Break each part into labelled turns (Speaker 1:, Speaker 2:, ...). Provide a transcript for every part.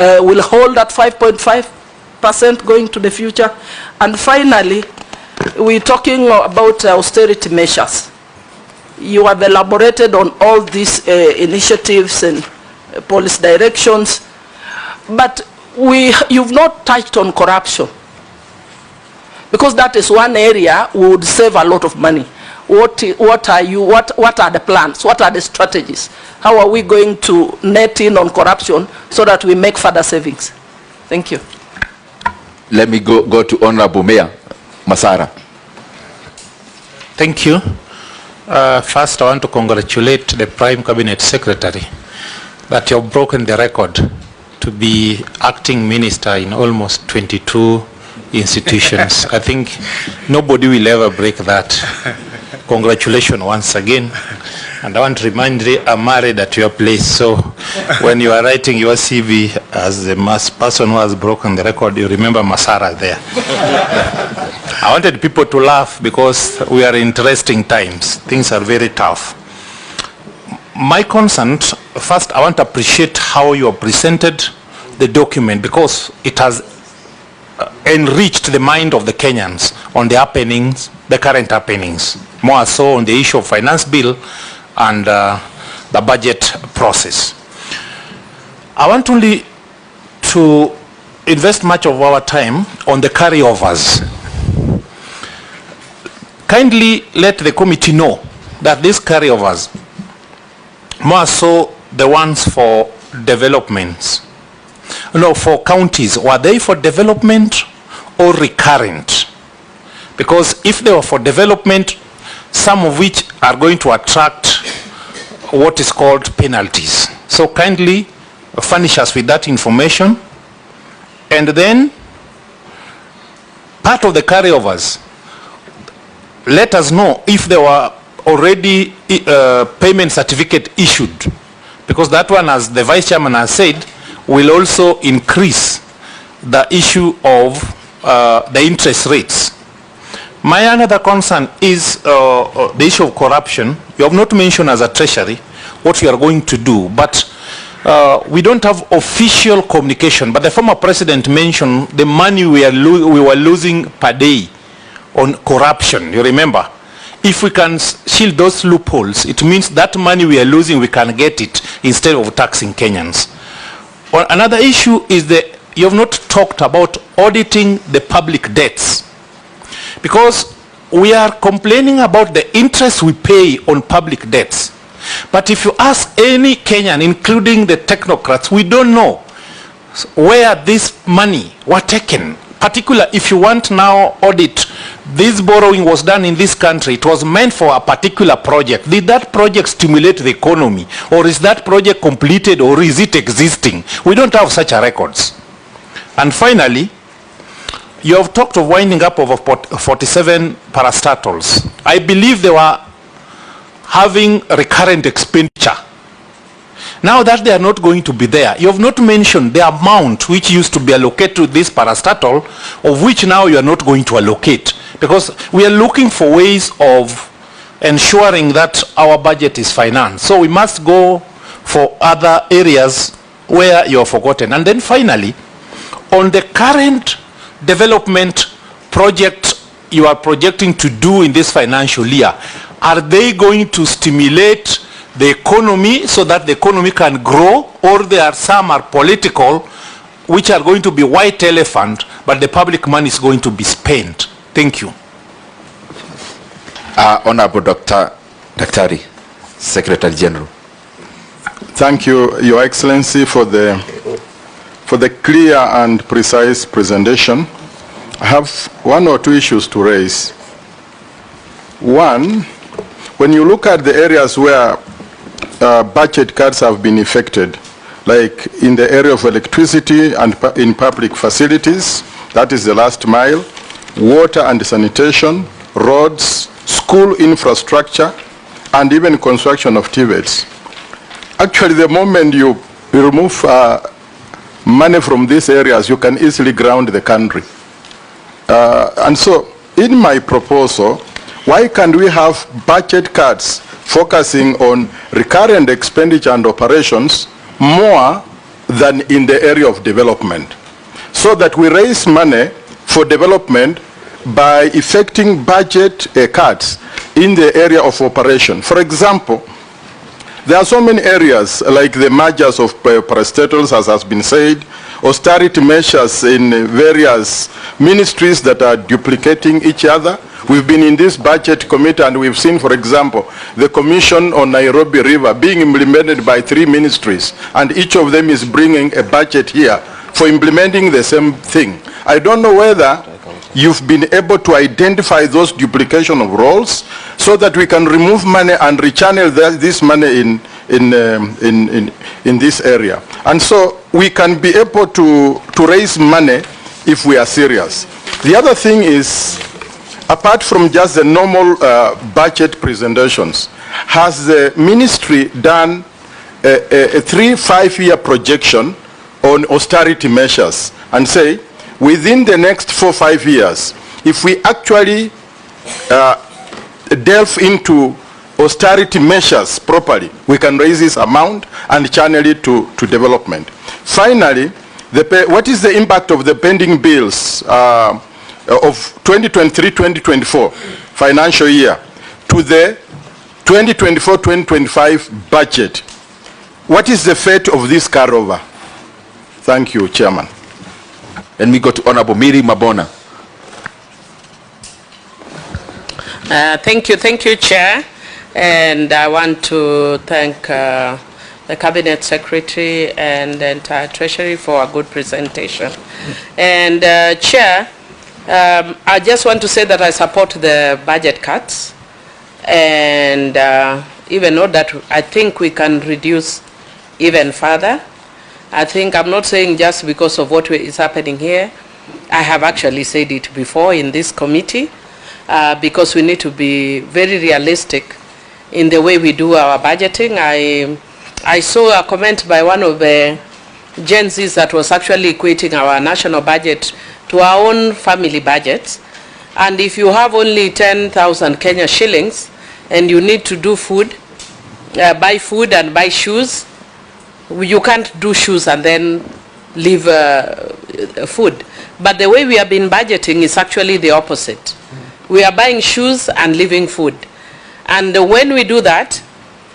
Speaker 1: will hold at 5.5% going to the future. And finally, we're talking about austerity measures. You have elaborated on all these initiatives and policy directions, but you've not touched on corruption, because that is one area would save a lot of money. What are the plans? What are the strategies? How are we going to net in on corruption so that we make further savings? Thank you.
Speaker 2: Let me go to Honorable Mayor Masara.
Speaker 3: Thank you. First, I want to congratulate the Prime Cabinet Secretary that you have broken the record to be acting minister in almost 22 institutions. I think nobody will ever break that. Congratulations once again. And I want to remind you, I'm married at your place, so when you are writing your CV as the person who has broken the record, you remember Masara there. I wanted people to laugh because we are in interesting times. Things are very tough. My concern, first I want to appreciate how you have presented the document, because it has enriched the mind of the Kenyans on the happenings, the current happenings, more so on the issue of finance bill and the budget process. I want only to invest much of our time on the carryovers. Kindly let the committee know that these carryovers, more so the ones for developments, for counties, were they for development or recurrent? Because if they were for development, some of which are going to attract what is called penalties. So kindly furnish us with that information. And then part of the carryovers, let us know if there were already payment certificate issued, because that one, as the Vice Chairman has said, will also increase the issue of the interest rates. My another concern is the issue of corruption. You have not mentioned as a Treasury what you are going to do, but we don't have official communication. But the former president mentioned the money we were losing per day on corruption. You remember? If we can shield those loopholes, it means that money we are losing, we can get it instead of taxing Kenyans. Another issue is that you have not talked about auditing the public debts, because we are complaining about the interest we pay on public debts. But if you ask any Kenyan, including the technocrats, we don't know where this money were taken. Particularly if you want now audit, this borrowing was done in this country, it was meant for a particular project. Did that project stimulate the economy? Or is that project completed, or is it existing? We don't have such a records. And finally, you have talked of winding up of 47 parastatals. I believe they were having recurrent expenditure. Now that they are not going to be there, you have not mentioned the amount which used to be allocated to this parastatal, of which now you are not going to allocate. Because we are looking for ways of ensuring that our budget is financed. So we must go for other areas where you are forgotten. And then finally, on the current development project you are projecting to do in this financial year, are they going to stimulate the economy so that the economy can grow, or there are some are political which are going to be white elephant, but the public money is going to be spent? Thank you.
Speaker 2: Honorable Daktari, Secretary General.
Speaker 4: Thank you, Your Excellency, for the clear and precise presentation. I have one or two issues to raise. One, when you look at the areas where budget cuts have been effected, like in the area of electricity and in public facilities, that is the last mile, water and sanitation, roads, school infrastructure, and even construction of TVETs. Actually, the moment you remove money from these areas, you can easily ground the country. And so, in my proposal, why can't we have budget cuts focusing on recurrent expenditure and operations more than in the area of development, so that we raise money for development by effecting budget cuts in the area of operation. For example, there are so many areas like the mergers of parastatals, as has been said, austerity measures in various ministries that are duplicating each other. We've been in this budget committee and we've seen, for example, the commission on Nairobi River being implemented by 3 ministries, and each of them is bringing a budget here for implementing the same thing. I don't know whether you've been able to identify those duplication of roles so that we can remove money and rechannel this money in this area. And so we can be able to raise money if we are serious. The other thing is, apart from just the normal budget presentations, has the ministry done a 3-5-year projection on austerity measures and say, within the next 4-5 years, if we actually delve into austerity measures properly, we can raise this amount and channel it to development. Finally, what is the impact of the pending bills of 2023-2024 financial year to the 2024-2025 budget? What is the fate of this carryover? Thank you, Chairman.
Speaker 2: Let me go to Honorable Miri Mabona.
Speaker 5: Thank you, Chair. And I want to thank the Cabinet Secretary and the entire Treasury for a good presentation. And Chair, I just want to say that I support the budget cuts, and even though that I think we can reduce even further. I think I'm not saying just because of what is happening here. I have actually said it before in this committee, because we need to be very realistic in the way we do our budgeting. I saw a comment by one of the Gen Zs that was actually equating our national budget to our own family budgets. And if you have only 10,000 Kenya shillings and you need to do food, buy food and buy shoes, you can't do shoes and then leave food. But the way we have been budgeting is actually the opposite. We are buying shoes and leaving food. And when we do that,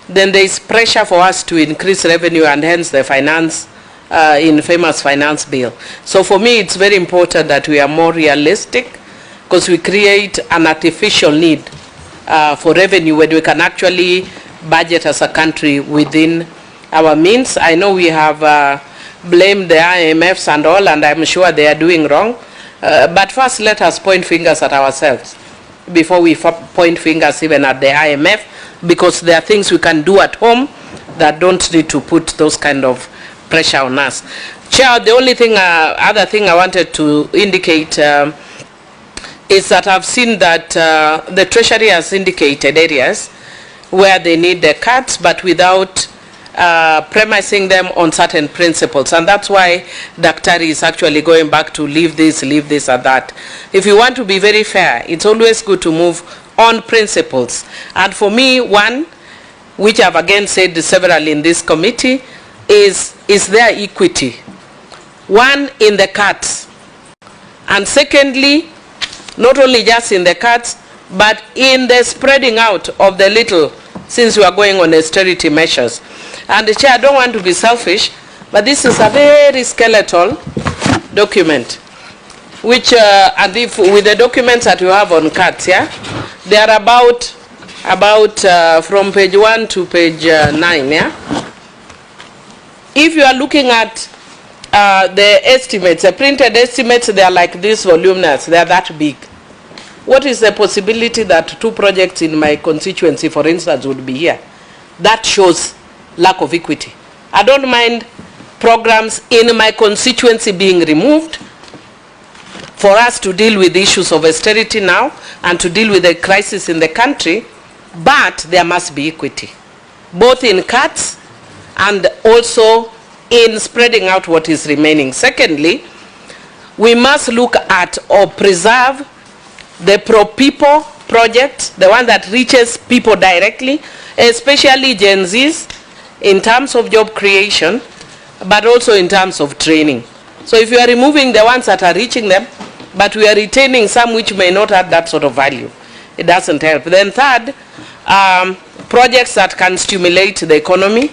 Speaker 5: then there is pressure for us to increase revenue, and hence the finance, infamous finance bill. So for me, it's very important that we are more realistic, because we create an artificial need for revenue when we can actually budget as a country within our means. I know we have blamed the IMFs and all, and I'm sure they are doing wrong. But first, let us point fingers at ourselves before we point fingers even at the IMF, because there are things we can do at home that don't need to put those kind of pressure on us. Chair, the only thing, other thing I wanted to indicate is that I've seen that the Treasury has indicated areas where they need the cuts, but without premising them on certain principles, and that's why Daktari is actually going back to leave this and that. If you want to be very fair, it's always good to move on principles. And for me, one, which I've again said several in this committee, is there equity? One, in the cuts, and secondly, not only just in the cuts, but in the spreading out of the little, since we are going on austerity measures. And the Chair, I don't want to be selfish, but this is a very skeletal document, which, and if, with the documents that you have on cuts, yeah, they are about from page 1 to page 9, yeah. If you are looking at the estimates, the printed estimates, they are like this voluminous, they are that big. What is the possibility that 2 projects in my constituency, for instance, would be here? That shows lack of equity. I don't mind programs in my constituency being removed for us to deal with the issues of austerity now and to deal with the crisis in the country, but there must be equity, both in cuts and also in spreading out what is remaining. Secondly, we must look at or preserve the pro-people project, the one that reaches people directly, especially Gen Zs, in terms of job creation, but also in terms of training. So if you are removing the ones that are reaching them, but we are retaining some which may not have that sort of value, it doesn't help. Then third, projects that can stimulate the economy.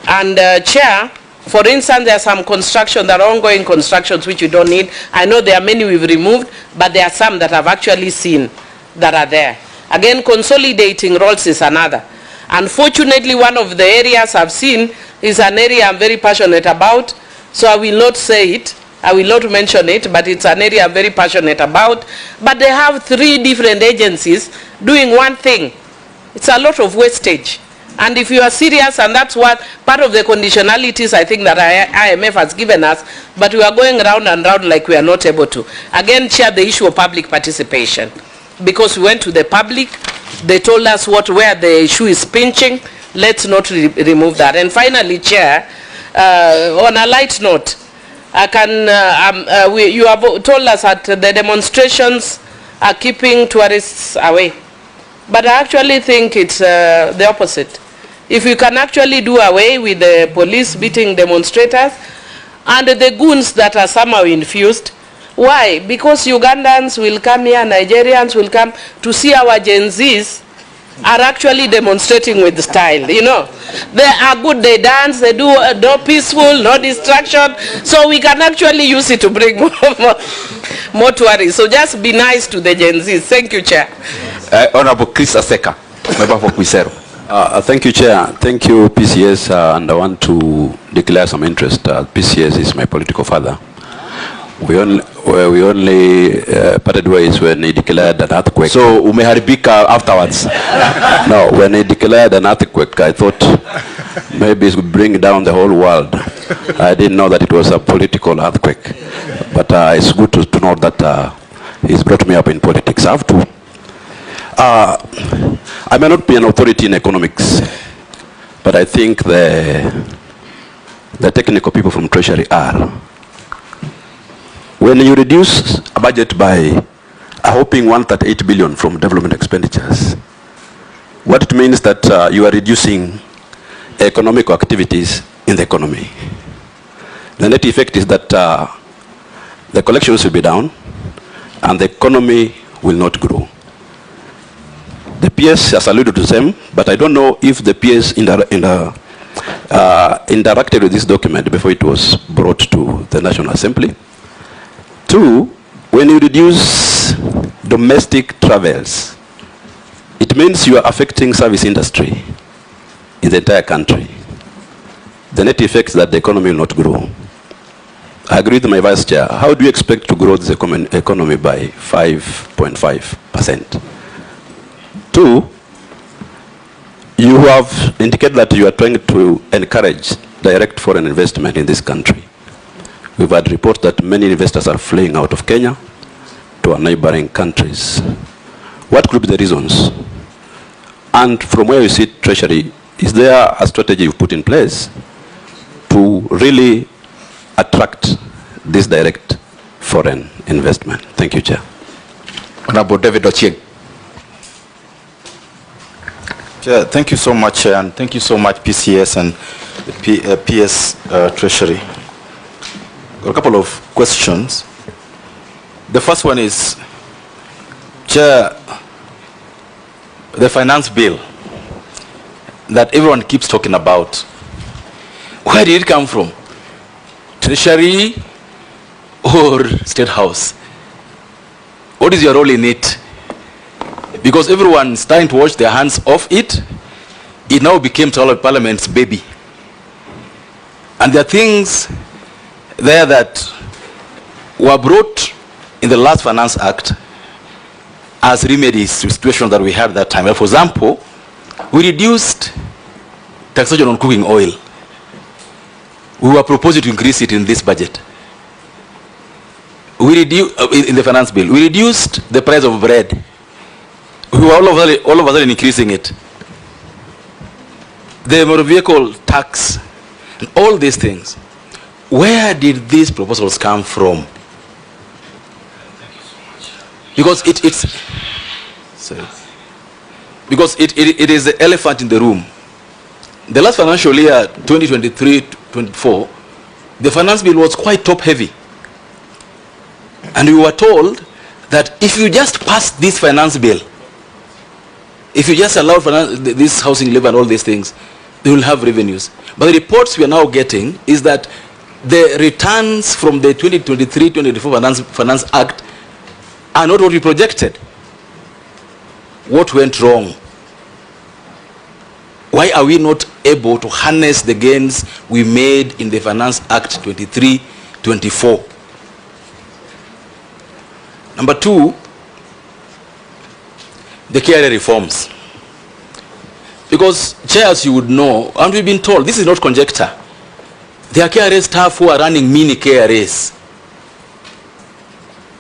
Speaker 5: And Chair, for instance, there are some construction, there are ongoing constructions which you don't need. I know there are many we've removed, but there are some that I've actually seen that are there. Again, consolidating roles is another. Unfortunately, one of the areas I've seen is an area I'm very passionate about, so I will not say it, I will not mention it, but it's an area I'm very passionate about. But they have 3 different agencies doing one thing. It's a lot of wastage. And if you are serious, and that's what part of the conditionalities I think that IMF has given us, but we are going round and round like we are not able to. Again, Chair, the issue of public participation. Because we went to the public, they told us where the issue is pinching. Let's not remove that. And finally, Chair, on a light note, I can, you have told us that the demonstrations are keeping tourists away. But I actually think it's the opposite. If you can actually do away with the police beating demonstrators and the goons that are somehow infused, why? Because Ugandans will come here, Nigerians will come to see our Gen Zs are actually demonstrating with style, you know. They are good, they dance, they do no peaceful, no distraction, so we can actually use it to bring more tourists. So just be nice to the Gen Zs. Thank you, Chair.
Speaker 2: Honorable Chris Aseka, member for Quisero.
Speaker 6: Thank you, Chair. Thank you, PCS, and I want to declare some interest. PCS is my political father. We only parted ways when he declared an earthquake.
Speaker 2: So umeharibika afterwards.
Speaker 6: No, when he declared an earthquake, I thought maybe it would bring down the whole world. I didn't know that it was a political earthquake. But it's good to know that he's brought me up in politics. I have to. I may not be an authority in economics, but I think the technical people from Treasury are. When you reduce a budget by a whopping 138 billion from development expenditures, what it means that you are reducing economic activities in the economy. The net effect is that the collections will be down and the economy will not grow. The PS has alluded to them, but I don't know if the PS interacted with this document before it was brought to the National Assembly. 2, when you reduce domestic travels, it means you are affecting service industry in the entire country. The net effect is that the economy will not grow. I agree with my Vice Chair. How do you expect to grow this economy by 5.5%? 2, you have indicated that you are trying to encourage direct foreign investment in this country. We've had reports that many investors are fleeing out of Kenya to our neighboring countries. What could be the reasons? And from where you sit, Treasury, is there a strategy you've put in place to really attract this direct foreign investment? Thank you, Chair.
Speaker 2: Honorable David Ochieng.
Speaker 7: Chair, thank you so much, and thank you so much, PCS and the PS Treasury. Got a couple of questions. The first one is, Chair, the finance bill that everyone keeps talking about, where did it come from? Treasury or State House? What is your role in it? Because everyone's trying to wash their hands off it. It now became Parliament's baby. And there are things there that were brought in the last Finance Act as remedies to situations that we had at that time. For example, we reduced taxation on cooking oil. We were proposing to increase it in this budget. We reduced in the finance bill. We reduced the price of bread. We were all of a sudden increasing it. The motor vehicle tax and all these things. Where did these proposals come from? Because it is the elephant in the room. The last financial year, 2023-24,
Speaker 6: the finance bill was quite top heavy. And we were told that if you just pass this finance bill, if you just allow this housing levy and all these things, they will have revenues. But the reports we are now getting is that the returns from the 2023-2024 Finance Act are not what we projected. What went wrong? Why are we not able to harness the gains we made in the Finance Act 23-24? Number two, the KRA reforms. Because, Chair, as you would know, and we've been told, this is not conjecture, there are KRA staff who are running mini KRAs.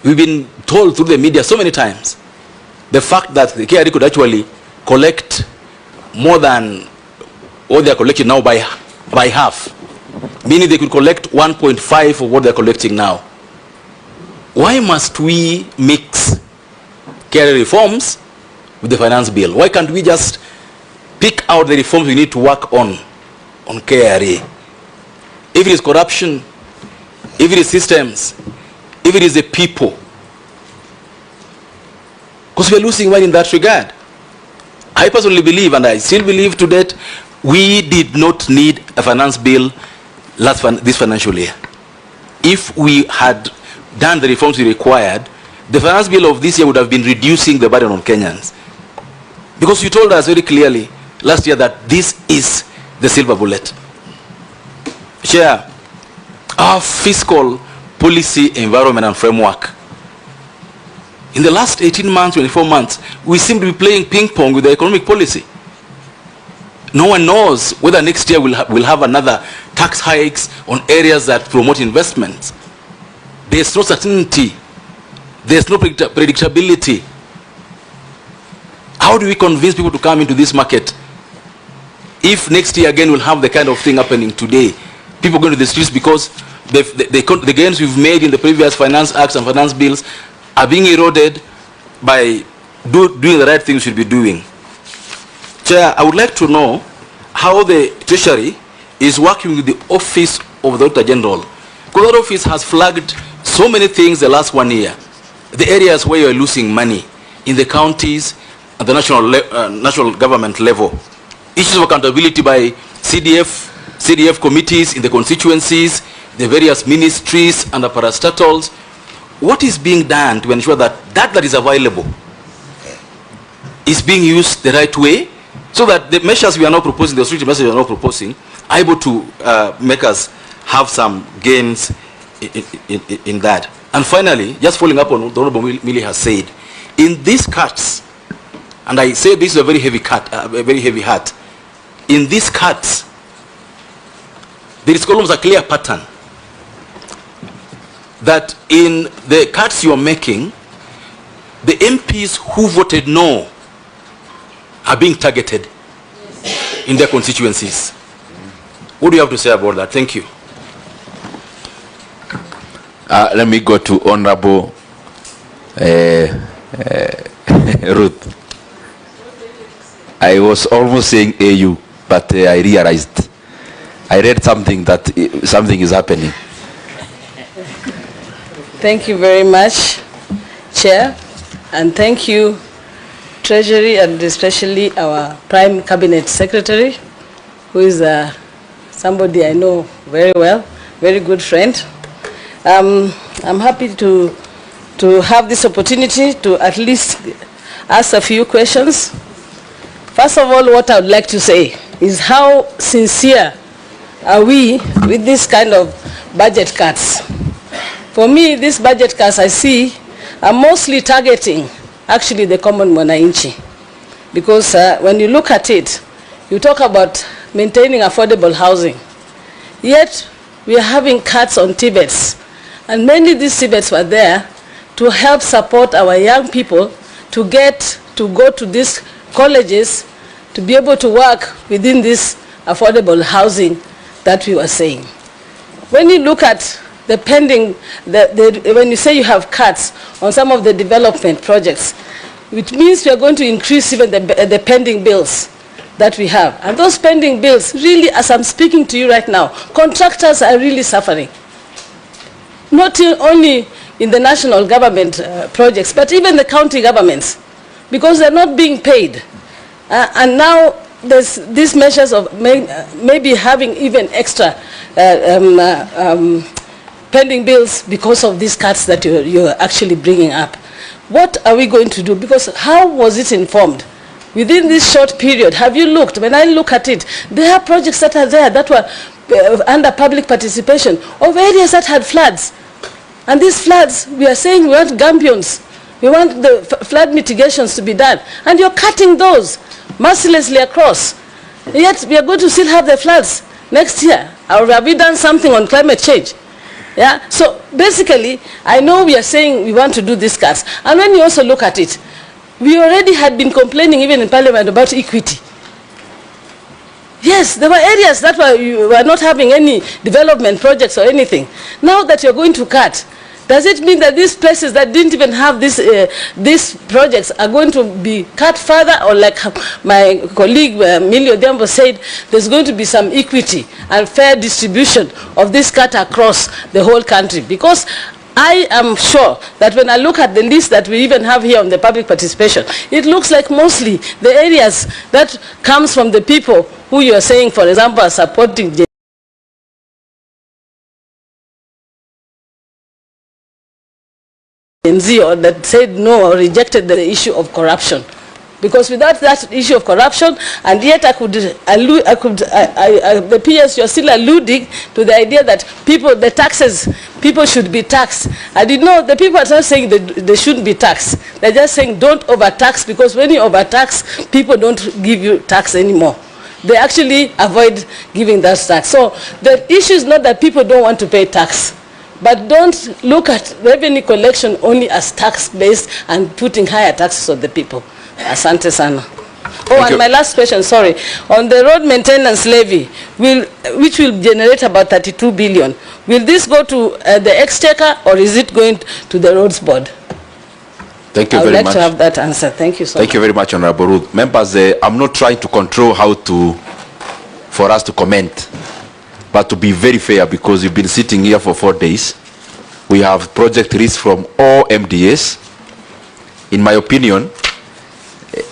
Speaker 6: We've been told through the media so many times the fact that the KRA could actually collect more than what they are collecting now by half, meaning they could collect 1.5 of what they are collecting now. Why must we mix KRA reforms with the finance bill? Why can't we just pick out the reforms we need to work on KRA? If it is corruption, if it is systems, if it is the people. Because we are losing money in that regard. I personally believe, and I still believe to date, we did not need a finance bill this financial year. If we had done the reforms we required, the finance bill of this year would have been reducing the burden on Kenyans. Because you told us very clearly last year that this is the silver bullet. Chair, our fiscal policy, environment and framework, in the last 18 months, 24 months, we seem to be playing ping pong with the economic policy. No one knows whether next year we'll have another tax hikes on areas that promote investments. There's no certainty. There's no predictability. How do we convince people to come into this market if next year again we'll have the kind of thing happening today? People going to the streets because the gains we've made in the previous finance acts and finance bills are being eroded by doing the right things we should be doing. Chair, I would like to know how the Treasury is working with the Office of the Auditor General. Because that office has flagged so many things the last 1 year. The areas where you're losing money in the counties at the national government level. Issues of accountability by CDF committees in the constituencies, the various ministries and the parastatals. What is being done to ensure that that is available is being used the right way, so that the measures we are now proposing, the austerity measures we are now proposing, are able to make us have some gains in that. And finally, just following up on what the Honorable Millie has said, in these cuts, and I say this is a very heavy cut, a very heavy hat, in these cuts, there is almost a clear pattern that in the cuts you are making, the MPs who voted no are being targeted in their constituencies. What do you have to say about that? Thank you.
Speaker 2: Let me go to Honorable Ruth. I was almost saying AU, but I realized. I read something that something is happening.
Speaker 8: Thank you very much, Chair, and thank you, Treasury, and especially our Prime Cabinet Secretary, who is somebody I know very well, very good friend. I'm happy to have this opportunity to at least ask a few questions. First of all, what I would like to say is how sincere are we with this kind of budget cuts? For me, these budget cuts I see are mostly targeting actually the common mwananchi. Because when you look at it, you talk about maintaining affordable housing. Yet, we are having cuts on TVETs. And many of these TVETs were there to help support our young people to go to these colleges to be able to work within this affordable housing that we were saying. When you look at the pending, when you say you have cuts on some of the development projects, it means we are going to increase even the pending bills that we have. And those pending bills, really, as I'm speaking to you right now, contractors are really suffering. Not only in the national government projects, but even the county governments, because they're not being paid. And now there's these measures of maybe having even extra pending bills because of these cuts that you're actually bringing up. What are we going to do? Because how was it informed? Within this short period, have you looked? When I look at it, there are projects that are there that were under public participation of areas that had floods. And these floods, we are saying we want gambions. We want the flood mitigations to be done. And you're cutting those mercilessly across. Yet we are going to still have the floods next year. Or have we done something on climate change? Yeah. So basically, I know we are saying we want to do these cuts. And when you also look at it, we already had been complaining even in Parliament about equity. Yes, there were areas that you were not having any development projects or anything. Now that you're going to cut, does it mean that these places that didn't even have these projects are going to be cut further? Or like my colleague Millie Odhiambo said, there's going to be some equity and fair distribution of this cut across the whole country? Because I am sure that when I look at the list that we even have here on the public participation, it looks like mostly the areas that comes from the people who you are saying, for example, are supporting Gen Z, or that said no or rejected the issue of corruption. Because without that issue of corruption, and yet the PS, you're still alluding to the idea that the taxes, people should be taxed. I did know the people are not saying that they shouldn't be taxed. They're just saying don't overtax, because when you overtax, people don't give you tax anymore. They actually avoid giving that tax. So the issue is not that people don't want to pay tax. But don't look at revenue collection only as tax-based and putting higher taxes on the people. Asante sana. Oh, and my last question, sorry. On the road maintenance levy, which will generate about 32 billion, will this go to the exchequer, or is it going to the roads board?
Speaker 2: Thank you very much.
Speaker 8: I would like to have that answer. Thank you so much.
Speaker 2: Thank you very much, Honorable Ruth. Members, I'm not trying to control for us to comment, but to be very fair, because you've been sitting here for 4 days. We have project lists from all MDAs. In my opinion,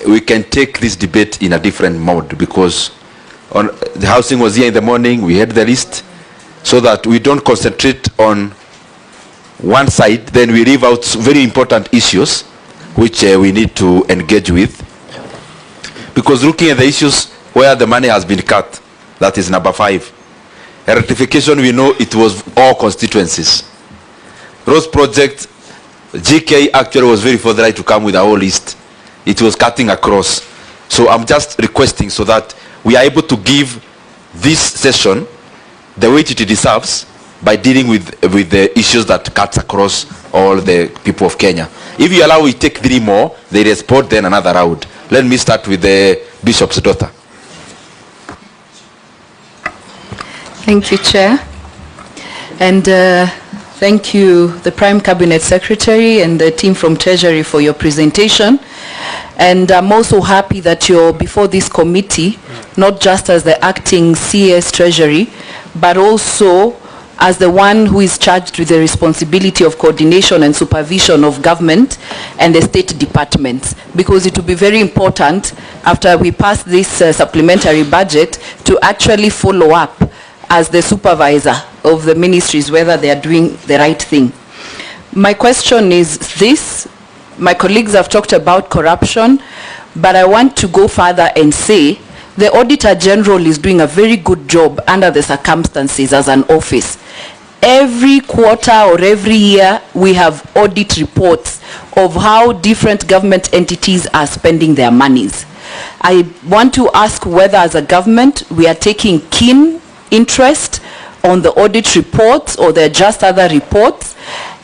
Speaker 2: we can take this debate in a different mode, because the housing was here in the morning, we had the list, so that we don't concentrate on one side, then we leave out very important issues which we need to engage with. Because looking at the issues where the money has been cut, that is number 5. A rectification, we know it was all constituencies. Roads project, GK actually was very forthright to come with a whole list. It was cutting across. So I'm just requesting so that we are able to give this session the weight it deserves by dealing with the issues that cuts across all the people of Kenya. If you allow, we take 3 more, they respond, then another round. Let me start with the Bishop's daughter.
Speaker 9: Thank you, Chair. And thank you, the Prime Cabinet Secretary and the team from Treasury, for your presentation. And I'm also happy that you're before this committee, not just as the acting CS Treasury, but also as the one who is charged with the responsibility of coordination and supervision of government and the state departments, because it will be very important after we pass this supplementary budget to actually follow up as the supervisor of the ministries whether they are doing the right thing. My question is this: my colleagues have talked about corruption, but I want to go further and say the Auditor General is doing a very good job under the circumstances as an office. Every quarter or every year we have audit reports of how different government entities are spending their monies. I want to ask whether as a government we are taking keen interest on the audit reports, or there are just other reports,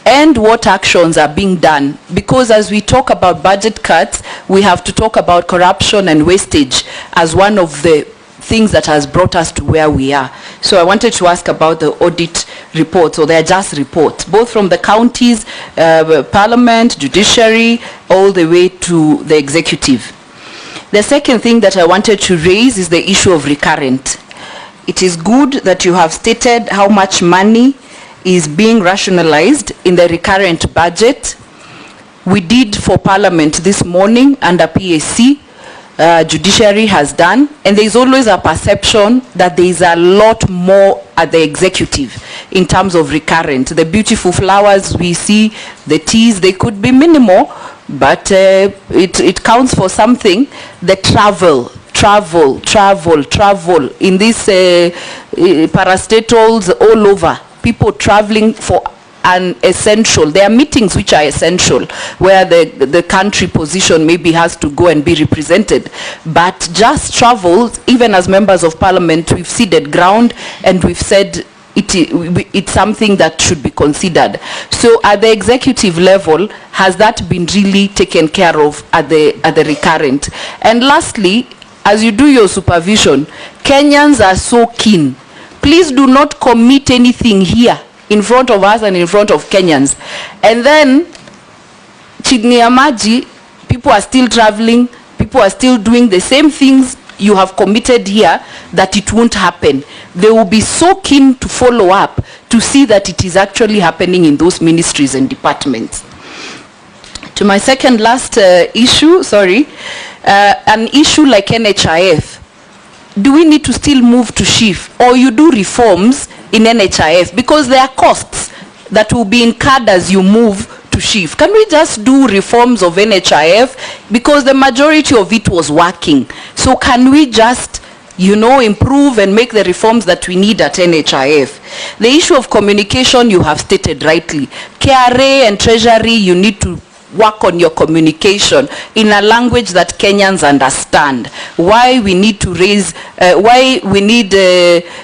Speaker 9: and what actions are being done. Because as we talk about budget cuts, we have to talk about corruption and wastage as one of the things that has brought us to where we are. So I wanted to ask about the audit reports, or they're just reports, both from the counties, Parliament, judiciary, all the way to the executive. The second thing that I wanted to raise is the issue of recurrent. It is good that you have stated how much money is being rationalized in the recurrent budget. We did for Parliament this morning under PAC, Judiciary has done, and there is always a perception that there is a lot more at the executive in terms of recurrent. The beautiful flowers we see, the teas, they could be minimal, but it counts for something. The travel in these parastatals all over, people traveling for an essential. There are meetings which are essential where the country position maybe has to go and be represented, but just travel, even as members of Parliament, we've ceded ground and we've said it's something that should be considered. So at the executive level, has that been really taken care of at the recurrent? And lastly, as you do your supervision, Kenyans are so keen. Please do not commit anything here in front of us and in front of Kenyans. And then, chini ya maji, people are still traveling, people are still doing the same things you have committed here, that it won't happen. They will be so keen to follow up to see that it is actually happening in those ministries and departments. To my second last issue, an issue like NHIF, do we need to still move to shift, or you do reforms in NHIF, because there are costs that will be incurred as you move to shift? Can we just do reforms of NHIF, because the majority of it was working? So can we just, improve and make the reforms that we need at NHIF? The issue of communication, you have stated rightly. KRA and Treasury, you need to work on your communication in a language that Kenyans understand. Why we need to raise, why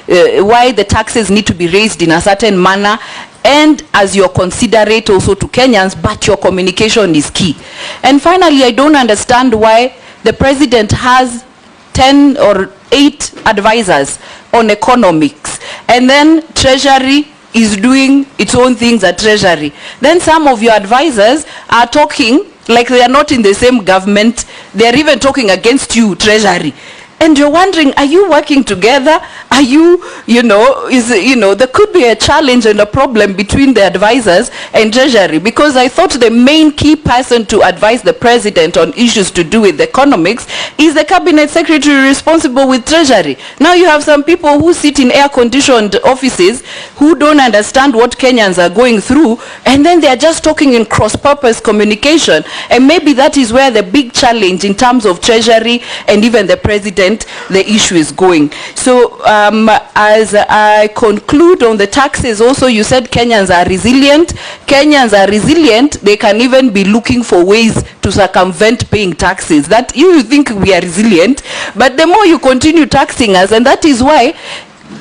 Speaker 9: the taxes need to be raised in a certain manner, and as you're considerate also to Kenyans, but your communication is key. And finally, I don't understand why the president has 10 or 8 advisors on economics, and then Treasury is doing its own things at Treasury. Then some of your advisors are talking like they are not in the same government. They are even talking against you, Treasury. And you're wondering, are you working together? Are you, there could be a challenge and a problem between the advisors and Treasury, because I thought the main key person to advise the president on issues to do with economics is the cabinet secretary responsible with Treasury. Now you have some people who sit in air-conditioned offices who don't understand what Kenyans are going through, and then they're just talking in cross-purpose communication. And maybe that is where the big challenge in terms of Treasury and even the president, the issue is going. So as I conclude on the taxes, also you said Kenyans are resilient. Kenyans are resilient. They can even be looking for ways to circumvent paying taxes. That you think we are resilient, but the more you continue taxing us, and that is why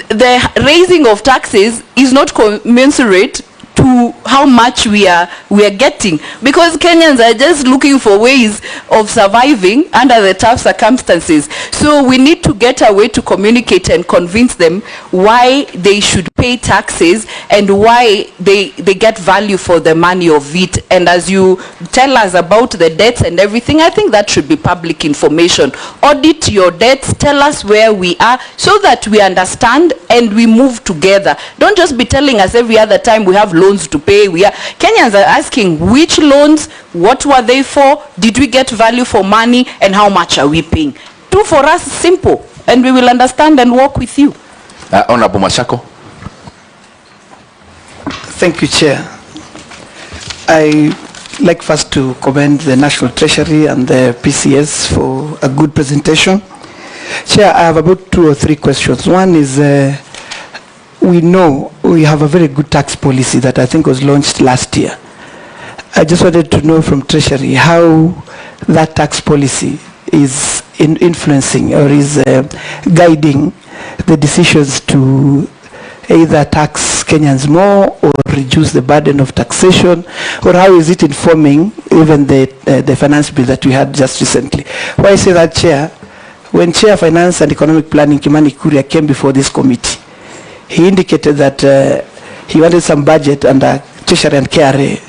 Speaker 9: the raising of taxes is not commensurate to how much we are getting, because Kenyans are just looking for ways of surviving under the tough circumstances. So we need to get a way to communicate and convince them why they should pay taxes and why they get value for the money of it. And as you tell us about the debts and everything, I think that should be public information. Audit your debts, tell us where we are, so that we understand and we move together. Don't just be telling us every other time we have loans to pay. Kenyans are asking which loans, what were they for, did we get value for money, and how much are we paying? Do for us simple, and we will understand and work with you.
Speaker 2: Honorable Mashako.
Speaker 10: Thank you, Chair. I like first to commend the National Treasury and the PCS for a good presentation. Chair, I have about 2 or 3 questions. One is, we know we have a very good tax policy that I think was launched last year. I just wanted to know from Treasury how that tax policy is influencing or is guiding the decisions to either tax Kenyans more or reduce the burden of taxation, or how is it informing even the finance bill that we had just recently. Why I say that, Chair, when Chair Finance and Economic Planning Kimani Kuria came before this committee, he indicated that he wanted some budget under Treasury and KRA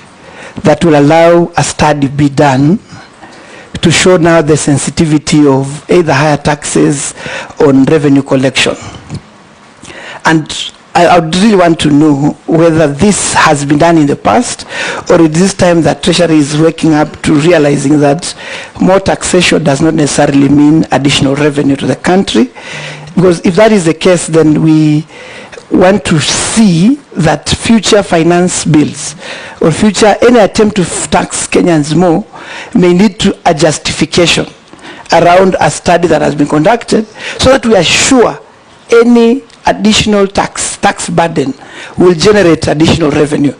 Speaker 10: that will allow a study be done to show now the sensitivity of either higher taxes on revenue collection. And I would really want to know whether this has been done in the past, or at this time that Treasury is waking up to realizing that more taxation does not necessarily mean additional revenue to the country. Because if that is the case, then we want to see that future finance bills or future any attempt to tax Kenyans more may lead to a justification around a study that has been conducted, so that we are sure any additional tax burden will generate additional revenue.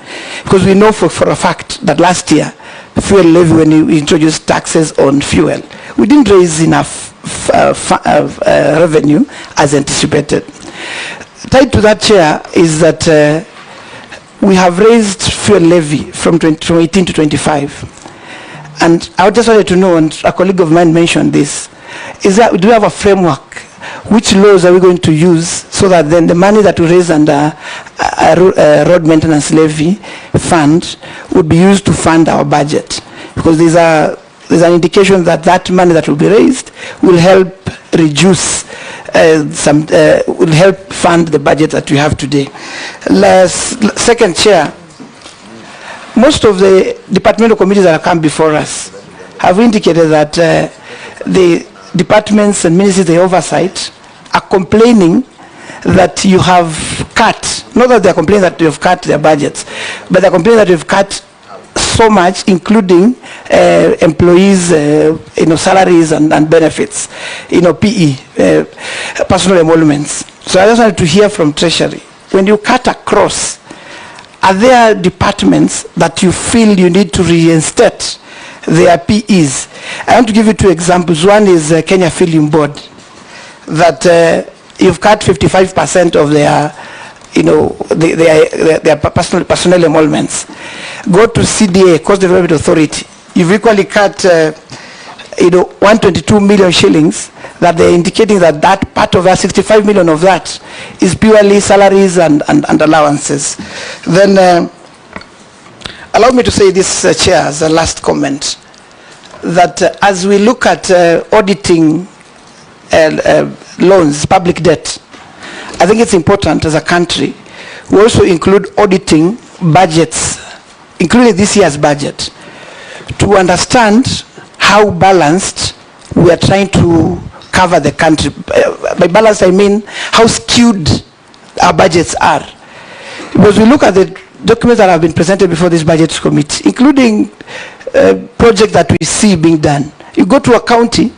Speaker 10: Because we know for a fact that last year, fuel levy, when you introduced taxes on fuel, we didn't raise enough revenue as anticipated. Tied to that, Chair, is that we have raised fuel levy from 18 to 25. And I just wanted to know, and a colleague of mine mentioned this, is that do we have a framework? Which laws are we going to use so that then the money that we raise under a road maintenance levy fund would be used to fund our budget? Because there's an indication that that money that will be raised will help reduce will help fund the budget that we have today. Second, Chair, most of the departmental committees that have come before us have indicated that the departments and ministries, the oversight, are complaining that you have cut, not that they're complaining that you have cut their budgets, but they're complaining that you've cut so much, including employees, salaries and benefits, PE, personal emoluments. So I just wanted to hear from Treasury, when you cut across, are there departments that you feel you need to reinstate their PEs? I want to give you two examples. One is Kenya Film Board, that you've cut 55% of their their personnel emoluments. Go to CDA, Cost Development Authority. You've equally cut 122 million shillings, that they're indicating that that part of that, 65 million of that, is purely salaries and allowances. Then allow me to say this, Chair, as a last comment, that as we look at auditing loans, public debt, I think it's important as a country we also include auditing budgets, including this year's budget, to understand how balanced we are trying to cover the country. By balanced, I mean how skewed our budgets are. Because we look at the documents that have been presented before this budget committee, including projects that we see being done. You go to a county,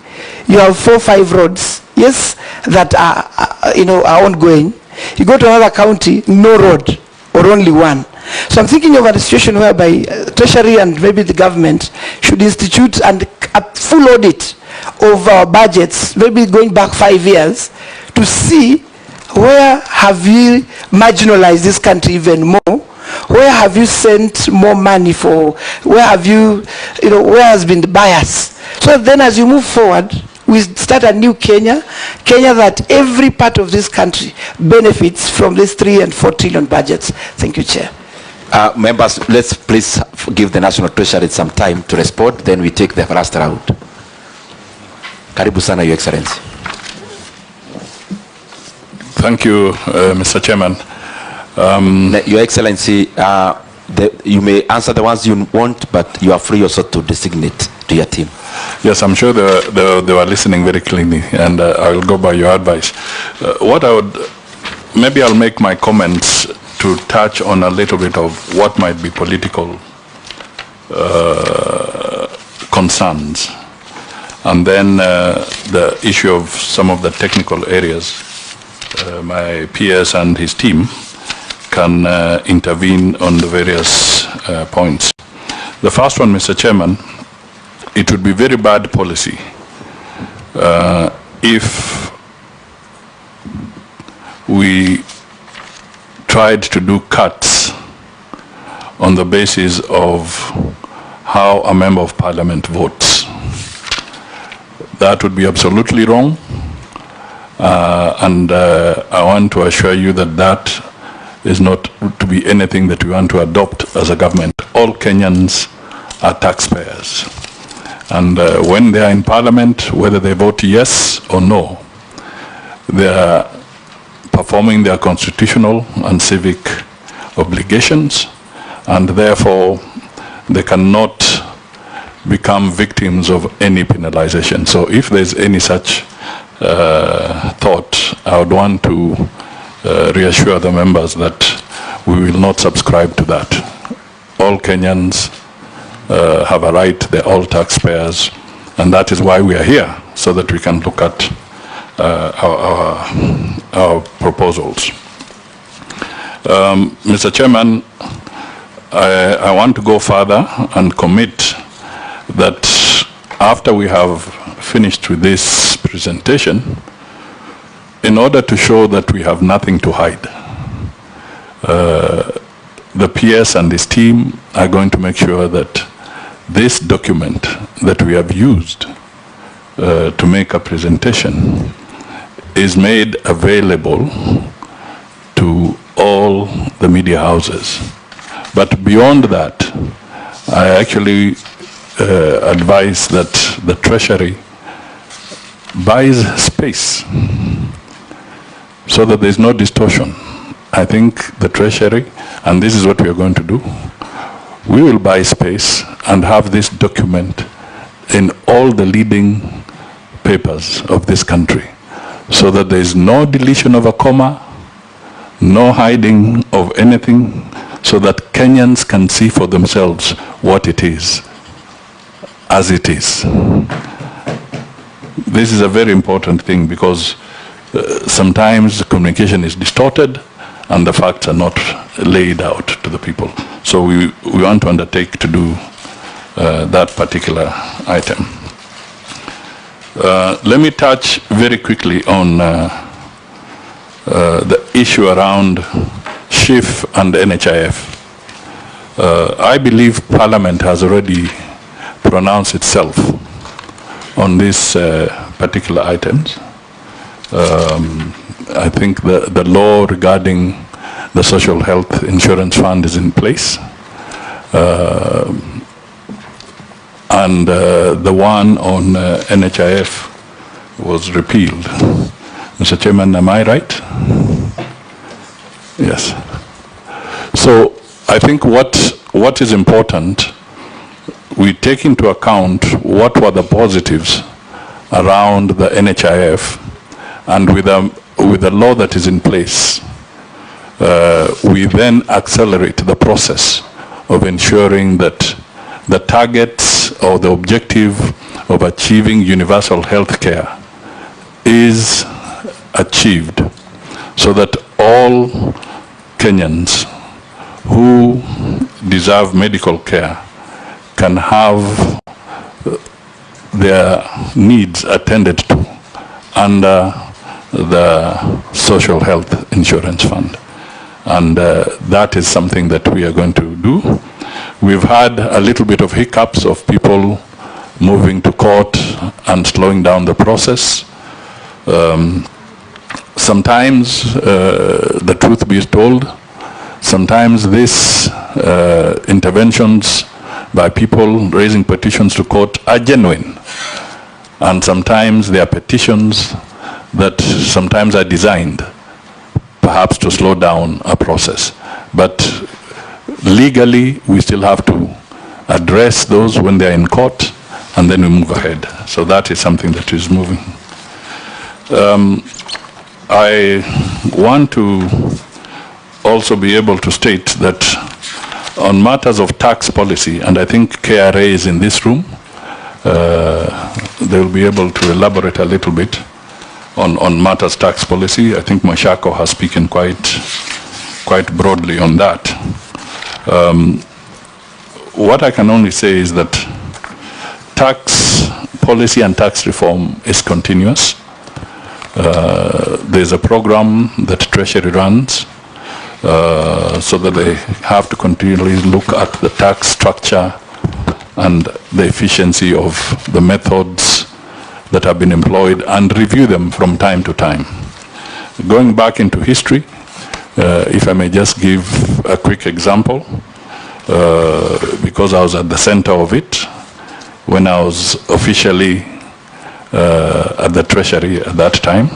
Speaker 10: you have 4 or 5 roads, yes, that are ongoing. You go to another county, no road, or only one. So I'm thinking of a situation whereby Treasury and maybe the government should institute a full audit of our budgets, maybe going back 5 years, to see where have you marginalized this country even more. Where have you sent more money for? Where have you, where has been the bias? So then as you move forward, we start a new Kenya that every part of this country benefits from these 3 and 4 trillion budgets. Thank you, Chair.
Speaker 2: Members, let's please give the National Treasury some time to respond, then we take the first round. Karibu sana, Your Excellency.
Speaker 11: Thank you, Mr. Chairman.
Speaker 2: Your Excellency, you may answer the ones you want, but you are free also to designate to your team.
Speaker 11: Yes, I'm sure they were listening very clearly, and I will go by your advice. Maybe I'll make my comments to touch on a little bit of what might be political concerns, and then the issue of some of the technical areas. My PS and his team can intervene on the various points. The first one, Mr. Chairman, it would be very bad policy if we tried to do cuts on the basis of how a member of parliament votes. That would be absolutely wrong, and I want to assure you that that is not to be anything that we want to adopt as a government. All Kenyans are taxpayers, And when they are in Parliament, whether they vote yes or no, they are performing their constitutional and civic obligations, and therefore they cannot become victims of any penalization. So if there's any such thought, I would want to reassure the members that we will not subscribe to that. All Kenyans have a right, they're all taxpayers, and that is why we are here, so that we can look at our proposals. Mr. Chairman, I want to go further and commit that after we have finished with this presentation, in order to show that we have nothing to hide, the PS and his team are going to make sure that this document that we have used to make a presentation is made available to all the media houses. But beyond that, I actually advise that the Treasury buys space so that there's no distortion. I think the Treasury, and this is what we are going to do, we will buy space and have this document in all the leading papers of this country, so that there is no deletion of a comma, no hiding of anything, so that Kenyans can see for themselves what it is, as it is. This is a very important thing, because sometimes the communication is distorted and the facts are not laid out to the people. So we want to undertake to do that particular item. Let me touch very quickly on the issue around SHIF and NHIF. I believe Parliament has already pronounced itself on these particular items. I think the law regarding the Social Health Insurance Fund is in place. And the one on NHIF was repealed. Mr. Chairman, am I right? Yes. So I think what is important, we take into account what were the positives around the NHIF, and with the law that is in place, we then accelerate the process of ensuring that the targets or the objective of achieving universal health care is achieved, so that all Kenyans who deserve medical care can have their needs attended to under the Social Health Insurance Fund. And that is something that we are going to do. We've had a little bit of hiccups of people moving to court and slowing down the process. Sometimes, the truth be told, sometimes these interventions by people raising petitions to court are genuine. And sometimes they are petitions that sometimes are designed perhaps to slow down a process. But legally, we still have to address those when they're in court, and then we move ahead. So that is something that is moving. I want to also be able to state that on matters of tax policy, and I think KRA is in this room, they will be able to elaborate a little bit on matters tax policy. I think Mashako has spoken quite broadly on that. What I can only say is that tax policy and tax reform is continuous. There's a program that Treasury runs so that they have to continually look at the tax structure and the efficiency of the methods that have been employed and review them from time to time. Going back into history, if I may just give a quick example, because I was at the center of it, when I was officially at the Treasury at that time.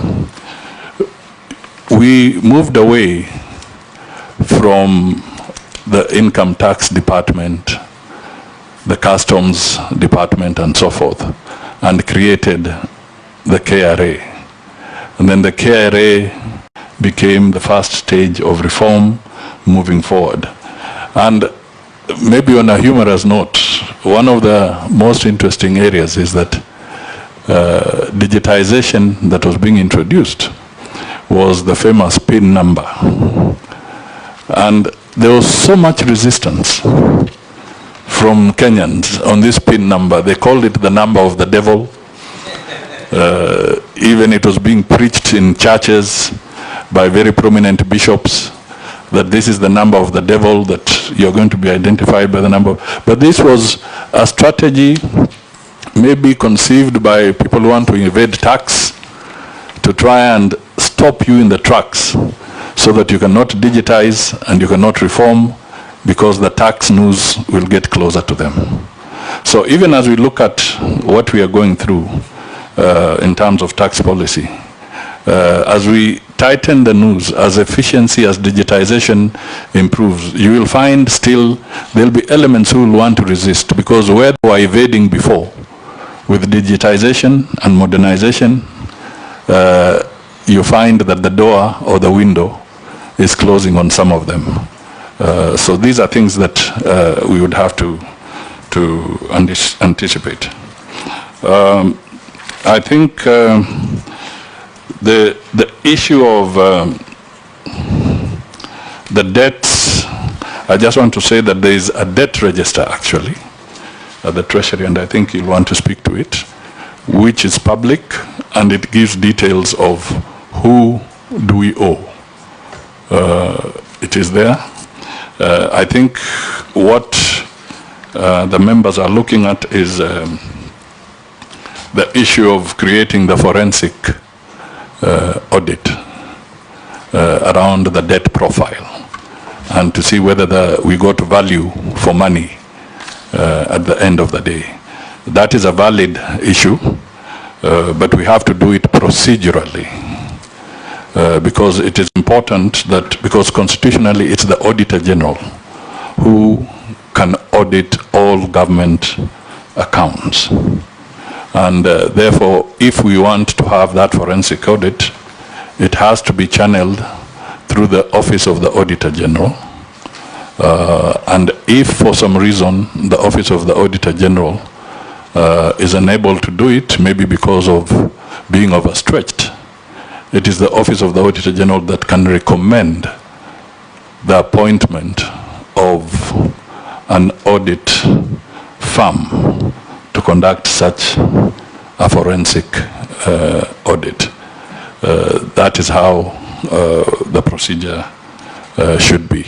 Speaker 11: We moved away from the income tax department, the customs department and so forth, and created the KRA. And then the KRA became the first stage of reform moving forward. And maybe on a humorous note, one of the most interesting areas is that digitization that was being introduced was the famous PIN number. And there was so much resistance from Kenyans on this PIN number. They called it the number of the devil. Even it was being preached in churches by very prominent bishops that this is the number of the devil, that you're going to be identified by the number. But this was a strategy maybe conceived by people who want to evade tax, to try and stop you in the tracks so that you cannot digitize and you cannot reform, because the tax news will get closer to them. So even as we look at what we are going through in terms of tax policy, as we tighten the news, as efficiency, as digitization improves, you will find still there'll be elements who will want to resist, because where they were evading before, with digitization and modernization, you find that the door or the window is closing on some of them. So these are things that we would have to anticipate. I think the issue of the debts, I just want to say that there is a debt register actually at the Treasury, and I think you'll want to speak to it, which is public, and it gives details of who do we owe. It is there. I think what the members are looking at is the issue of creating the forensic audit around the debt profile, and to see whether we got value for money at the end of the day. That is a valid issue, but we have to do it procedurally, because it is important that, because constitutionally it's the Auditor General who can audit all government accounts. And therefore, if we want to have that forensic audit, it has to be channeled through the Office of the Auditor General. And if for some reason the Office of the Auditor General is unable to do it, maybe because of being overstretched, it is the Office of the Auditor General that can recommend the appointment of an audit firm to conduct such a forensic audit. That is how the procedure should be.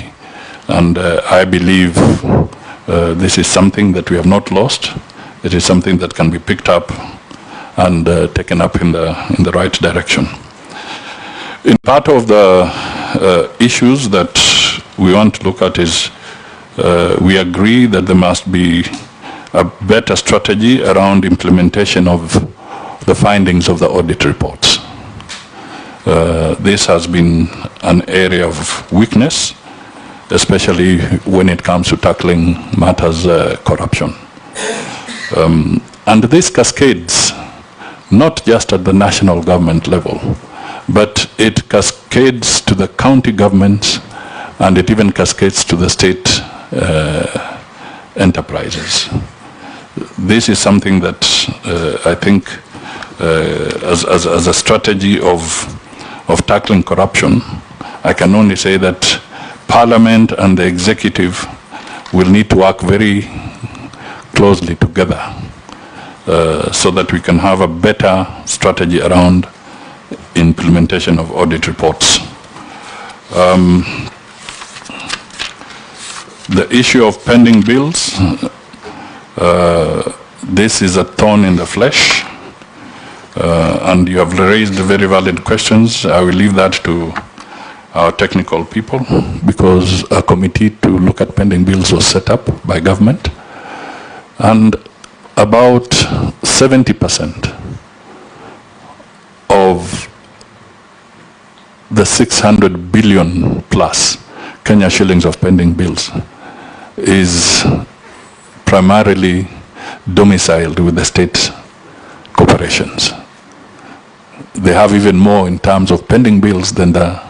Speaker 11: And I believe this is something that we have not lost. It is something that can be picked up and taken up in the right direction. In part of the issues that we want to look at is we agree that there must be a better strategy around implementation of the findings of the audit reports. This has been an area of weakness, especially when it comes to tackling matters corruption. And this cascades not just at the national government level, but it cascades to the county governments, and it even cascades to the state enterprises. This is something that I think as a strategy of tackling corruption, I can only say that Parliament and the executive will need to work very closely together so that we can have a better strategy around implementation of audit reports. The issue of pending bills, this is a thorn in the flesh, and you have raised very valid questions. I will leave that to our technical people, because a committee to look at pending bills was set up by government. And about 70% of the 600 billion plus Kenya shillings of pending bills is primarily domiciled with the state corporations. They have even more in terms of pending bills than the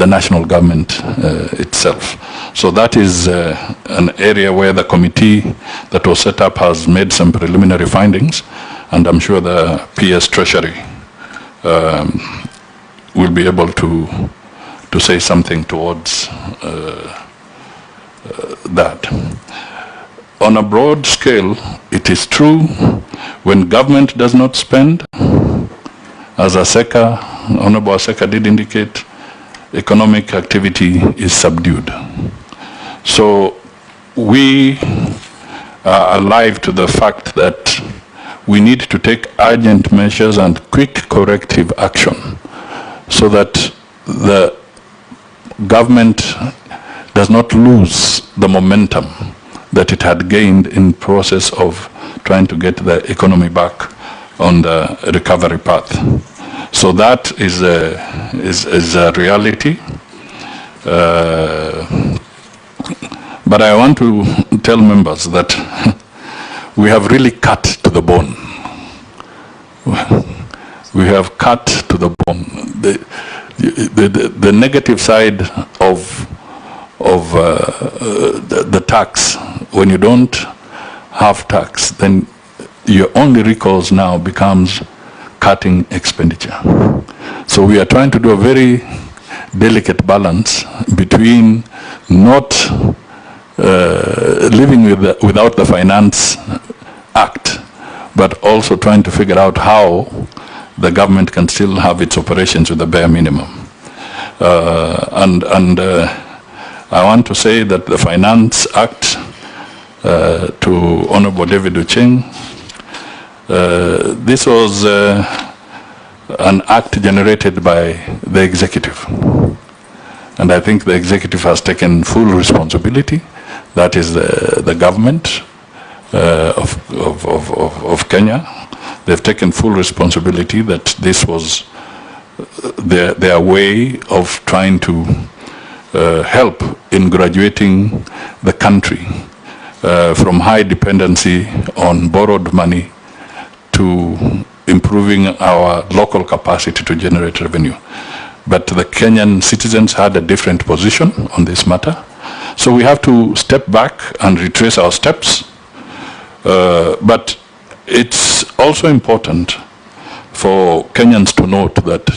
Speaker 11: national government itself. So that is an area where the committee that was set up has made some preliminary findings, and I'm sure the PS Treasury will be able to say something towards that. On a broad scale, it is true when government does not spend, as Honorable Aseka did indicate, economic activity is subdued. So we are alive to the fact that we need to take urgent measures and quick corrective action so that the government does not lose the momentum that it had gained in process of trying to get the economy back on the recovery path. So that is a reality. But I want to tell members that we have really cut to the bone. We have cut to the bone. The negative side of the tax, when you don't have tax, then your only recourse now becomes cutting expenditure. So we are trying to do a very delicate balance between not living without the Finance Act, but also trying to figure out how the government can still have its operations with the bare minimum. I want to say that the Finance Act, to Honorable David Ucheng, this was an act generated by the executive. And I think the executive has taken full responsibility. That is the government of Kenya. They've taken full responsibility that this was their way of trying to help in graduating the country from high dependency on borrowed money to improving our local capacity to generate revenue. But the Kenyan citizens had a different position on this matter. So we have to step back and retrace our steps. But it's also important for Kenyans to note that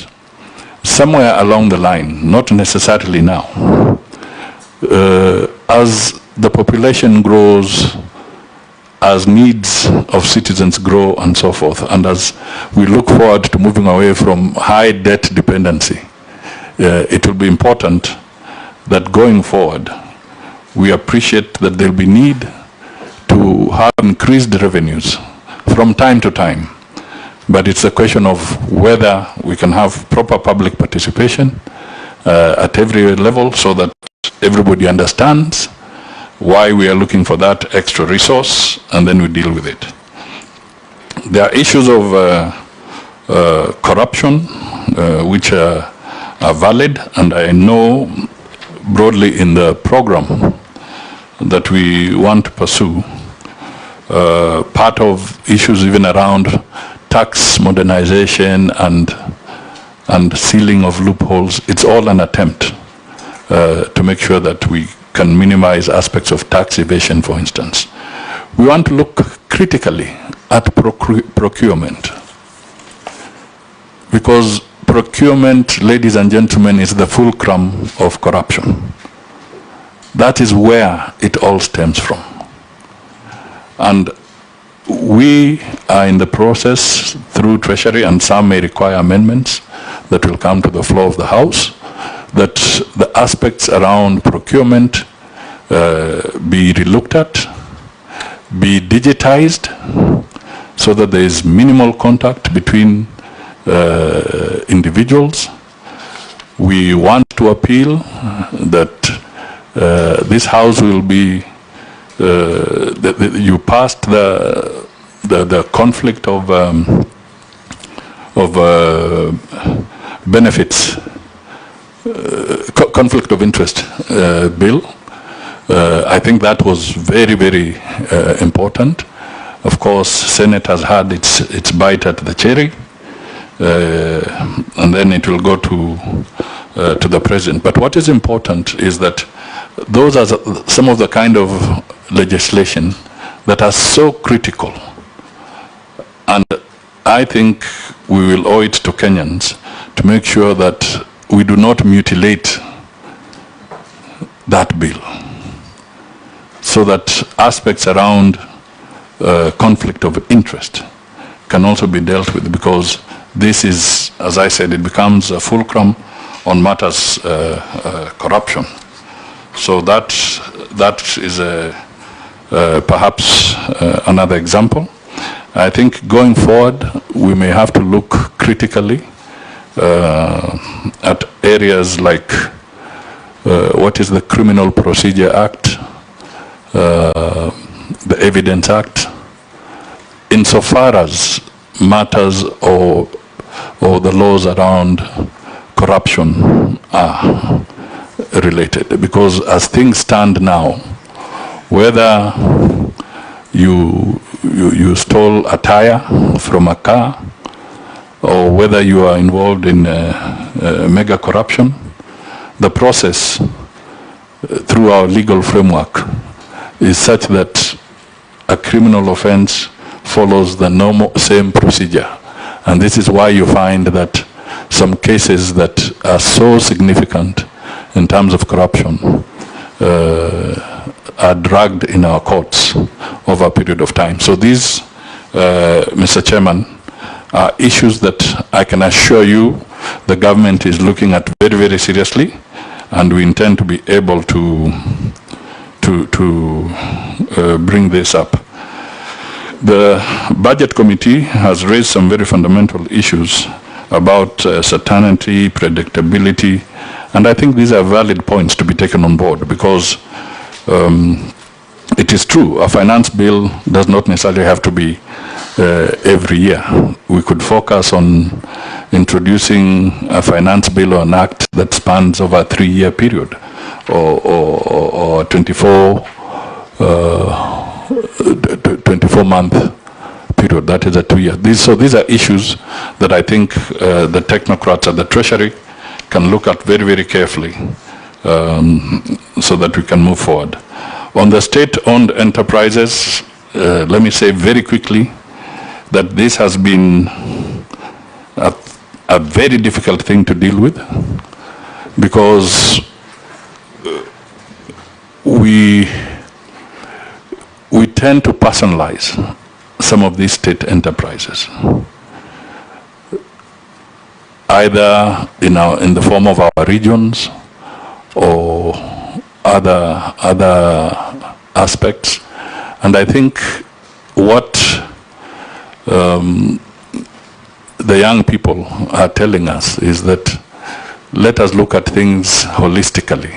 Speaker 11: somewhere along the line, not necessarily now, as the population grows, as needs of citizens grow and so forth, and as we look forward to moving away from high debt dependency, it will be important that going forward, we appreciate that there will be need to have increased revenues from time to time. But it's a question of whether we can have proper public participation at every level so that everybody understands why we are looking for that extra resource, and then we deal with it. There are issues of corruption which are valid, and I know broadly in the program that we want to pursue, part of issues even around tax modernization and sealing of loopholes, it's all an attempt to make sure that we can minimize aspects of tax evasion, for instance. We want to look critically at procurement, because procurement, ladies and gentlemen, is the fulcrum of corruption. That is where it all stems from. And we are in the process through Treasury, and some may require amendments that will come to the floor of the House, that the aspects around procurement be relooked at, be digitized, so that there is minimal contact between individuals. We want to appeal that this House will be you passed the conflict of benefits, conflict of interest bill. I think that was very, very important. Of course, Senate has had its bite at the cherry, and then it will go to the President. But what is important is that those are some of the kind of legislation that are so critical. And I think we will owe it to Kenyans to make sure that we do not mutilate that bill, so that aspects around conflict of interest can also be dealt with, because this is, as I said, it becomes a fulcrum on matters corruption. So that is perhaps another example. I think going forward, we may have to look critically at areas like what is the Criminal Procedure Act, the Evidence Act, insofar as matters or the laws around corruption are related. Because as things stand now, whether you stole a tire from a car, or whether you are involved in mega corruption, the process through our legal framework is such that a criminal offense follows the normal same procedure. And this is why you find that some cases that are so significant in terms of corruption are dragged in our courts over a period of time. So these, Mr. Chairman, are issues that I can assure you the government is looking at very, very seriously, and we intend to be able to bring this up. The Budget Committee has raised some very fundamental issues about certainty, predictability, and I think these are valid points to be taken on board, because it is true, a finance bill does not necessarily have to be every year. We could focus on introducing a finance bill or an act that spans over a 3-year period, or a 24-month period. That is a 2-year. So these are issues that I think the technocrats at the Treasury can look at very, very carefully, so that we can move forward. On the state-owned enterprises, let me say very quickly that this has been a very difficult thing to deal with, because we tend to personalize some of these state enterprises, either in the form of our regions or other aspects. And I think what the young people are telling us is that let us look at things holistically,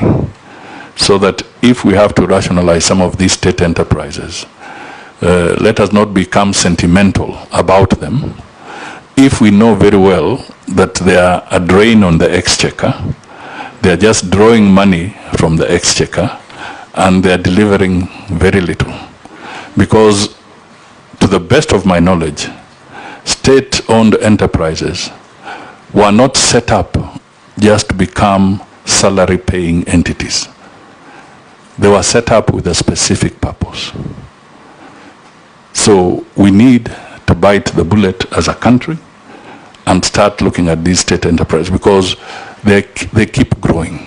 Speaker 11: so that if we have to rationalize some of these state enterprises, let us not become sentimental about them. If we know very well that they are a drain on the exchequer, they are just drawing money from the exchequer, and they are delivering very little. Because to the best of my knowledge, state-owned enterprises were not set up just to become salary-paying entities. They were set up with a specific purpose. So we need to bite the bullet as a country and start looking at these state enterprises, because they keep growing.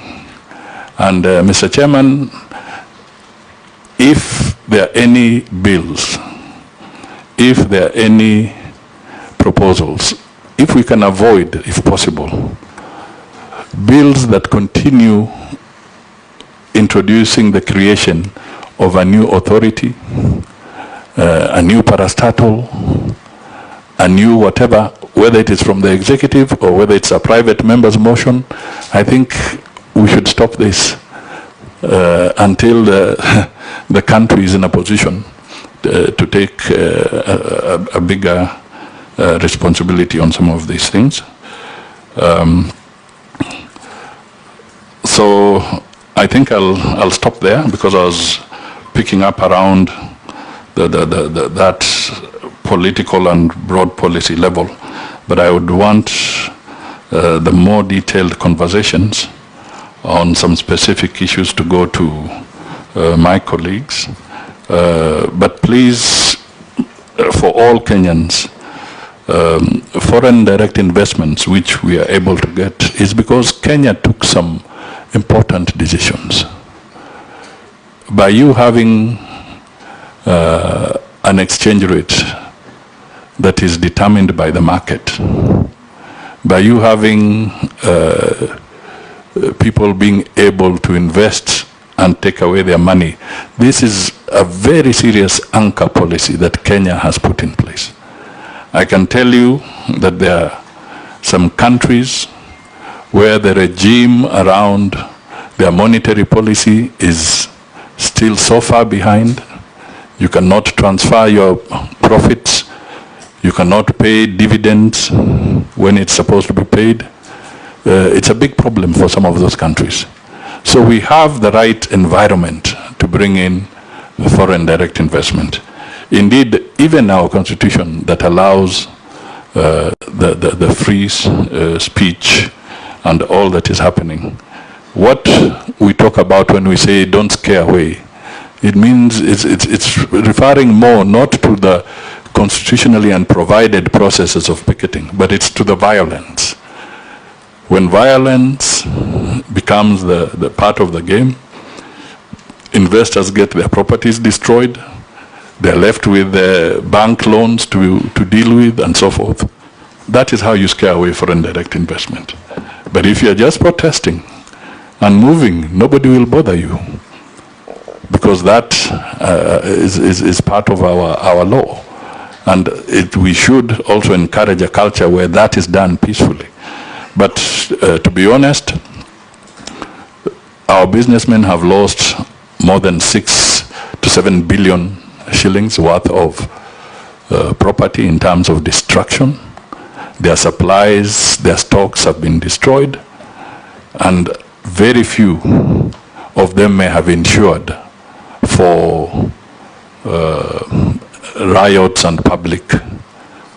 Speaker 11: And Mr. Chairman, if there are any bills, if there are any proposals, if we can avoid, if possible, bills that continue introducing the creation of a new authority, a new parastatal, a new whatever, whether it is from the executive or whether it's a private member's motion, I think we should stop this until the country is in a position to take a bigger responsibility on some of these things. So I think I'll stop there, because I was picking up around that political and broad policy level, but I would want the more detailed conversations on some specific issues to go to my colleagues. But please, for all Kenyans, foreign direct investments which we are able to get is because Kenya took some important decisions. By you having an exchange rate that is determined by the market, by you having people being able to invest and take away their money, this is a very serious anchor policy that Kenya has put in place. I can tell you that there are some countries where the regime around their monetary policy is still so far behind. You cannot transfer your profits. You cannot pay dividends when it's supposed to be paid. It's a big problem for some of those countries. So we have the right environment to bring in foreign direct investment. Indeed, even our constitution that allows the free speech and all that is happening. What we talk about when we say don't scare away, it means it's referring more not to the constitutionally and provided processes of picketing, but it's to the violence. When violence becomes the part of the game, investors get their properties destroyed, they're left with bank loans to deal with and so forth. That is how you scare away foreign direct investment. But if you're just protesting and moving, nobody will bother you, because that is part of our law. And we should also encourage a culture where that is done peacefully. But to be honest, our businessmen have lost more than 6 to 7 billion shillings worth of property in terms of destruction. Their supplies, their stocks have been destroyed, and very few of them may have insured for riots and public.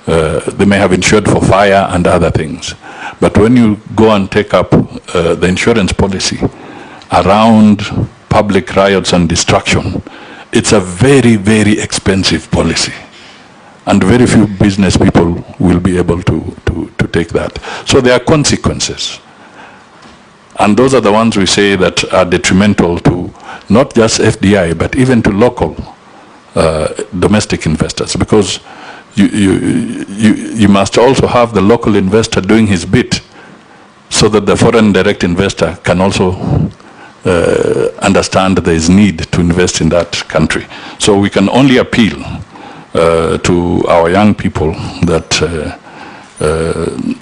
Speaker 11: They may have insured for fire and other things. But when you go and take up the insurance policy around public riots and destruction, it's a very, very expensive policy. And very few business people will be able to take that. So there are consequences. And those are the ones we say that are detrimental to not just FDI, but even to local domestic investors, because you must also have the local investor doing his bit so that the foreign direct investor can also understand there is need to invest in that country. So we can only appeal to our young people that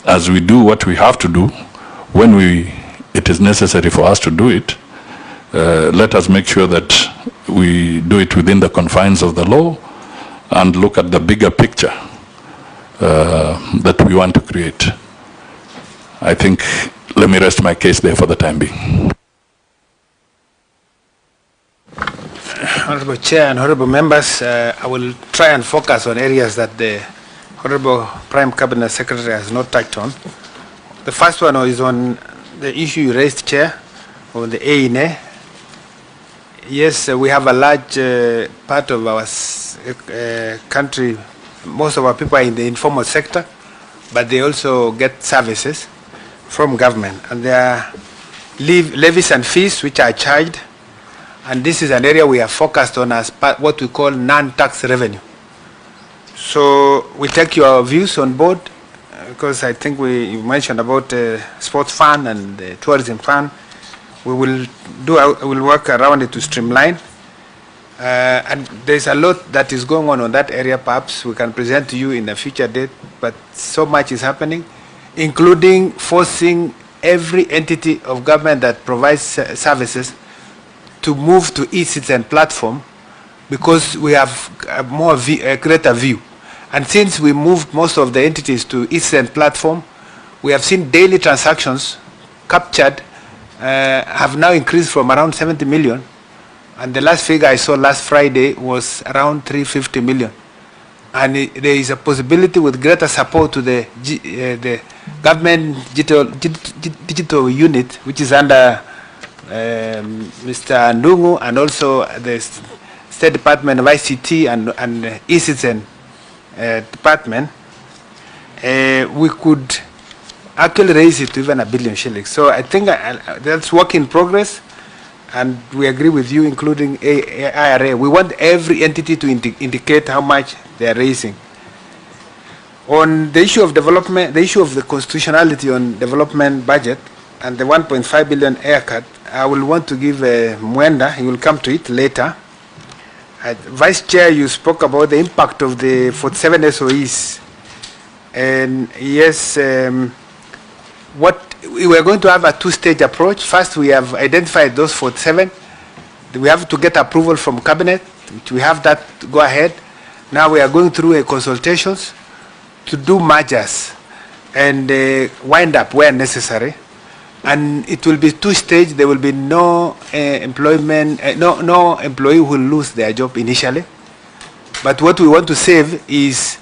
Speaker 11: as we do what we have to do, when it is necessary for us to do it, let us make sure that we do it within the confines of the law and look at the bigger picture that we want to create. I think, let me rest my case there for the time being.
Speaker 12: Honorable Chair and Honorable Members, I will try and focus on areas that the Honorable Prime Cabinet Secretary has not touched on. The first one is on the issue you raised, Chair, on the A&A. Yes, we have a large part of our country, most of our people are in the informal sector, but they also get services from government. And there are levies and fees which are charged, and this is an area we are focused on as what we call non-tax revenue. So we take your views on board, because I think you mentioned about the sports fund and the tourism fund. We will work around it to streamline. And there's a lot that is going on that area. Perhaps we can present to you in a future date, but so much is happening, including forcing every entity of government that provides services to move to e-citizen platform because we have a greater view. And since we moved most of the entities to e-citizen platform, we have seen daily transactions captured have now increased from around 70 million. And the last figure I saw last Friday was around 350 million. And there is a possibility with greater support to the government digital unit, which is under Mr. Ndungu, and also the State Department of ICT and e-citizen department, we could actually raise it to even $1 billion shillings. So I think that's work in progress, and we agree with you, including IRA. We want every entity to indicate how much they are raising. On the issue of development, the issue of the constitutionality on development budget and the 1.5 billion haircut, I will want to give Mwenda, he will come to it later. Vice Chair, you spoke about the impact of the 47 SOEs. And yes, we are going to have a two-stage approach. First, we have identified those 47. We have to get approval from Cabinet, which we have that to go ahead. Now we are going through a consultations to do mergers and wind up where necessary. And it will be two-stage. There will be no no employee who will lose their job initially. But what we want to save is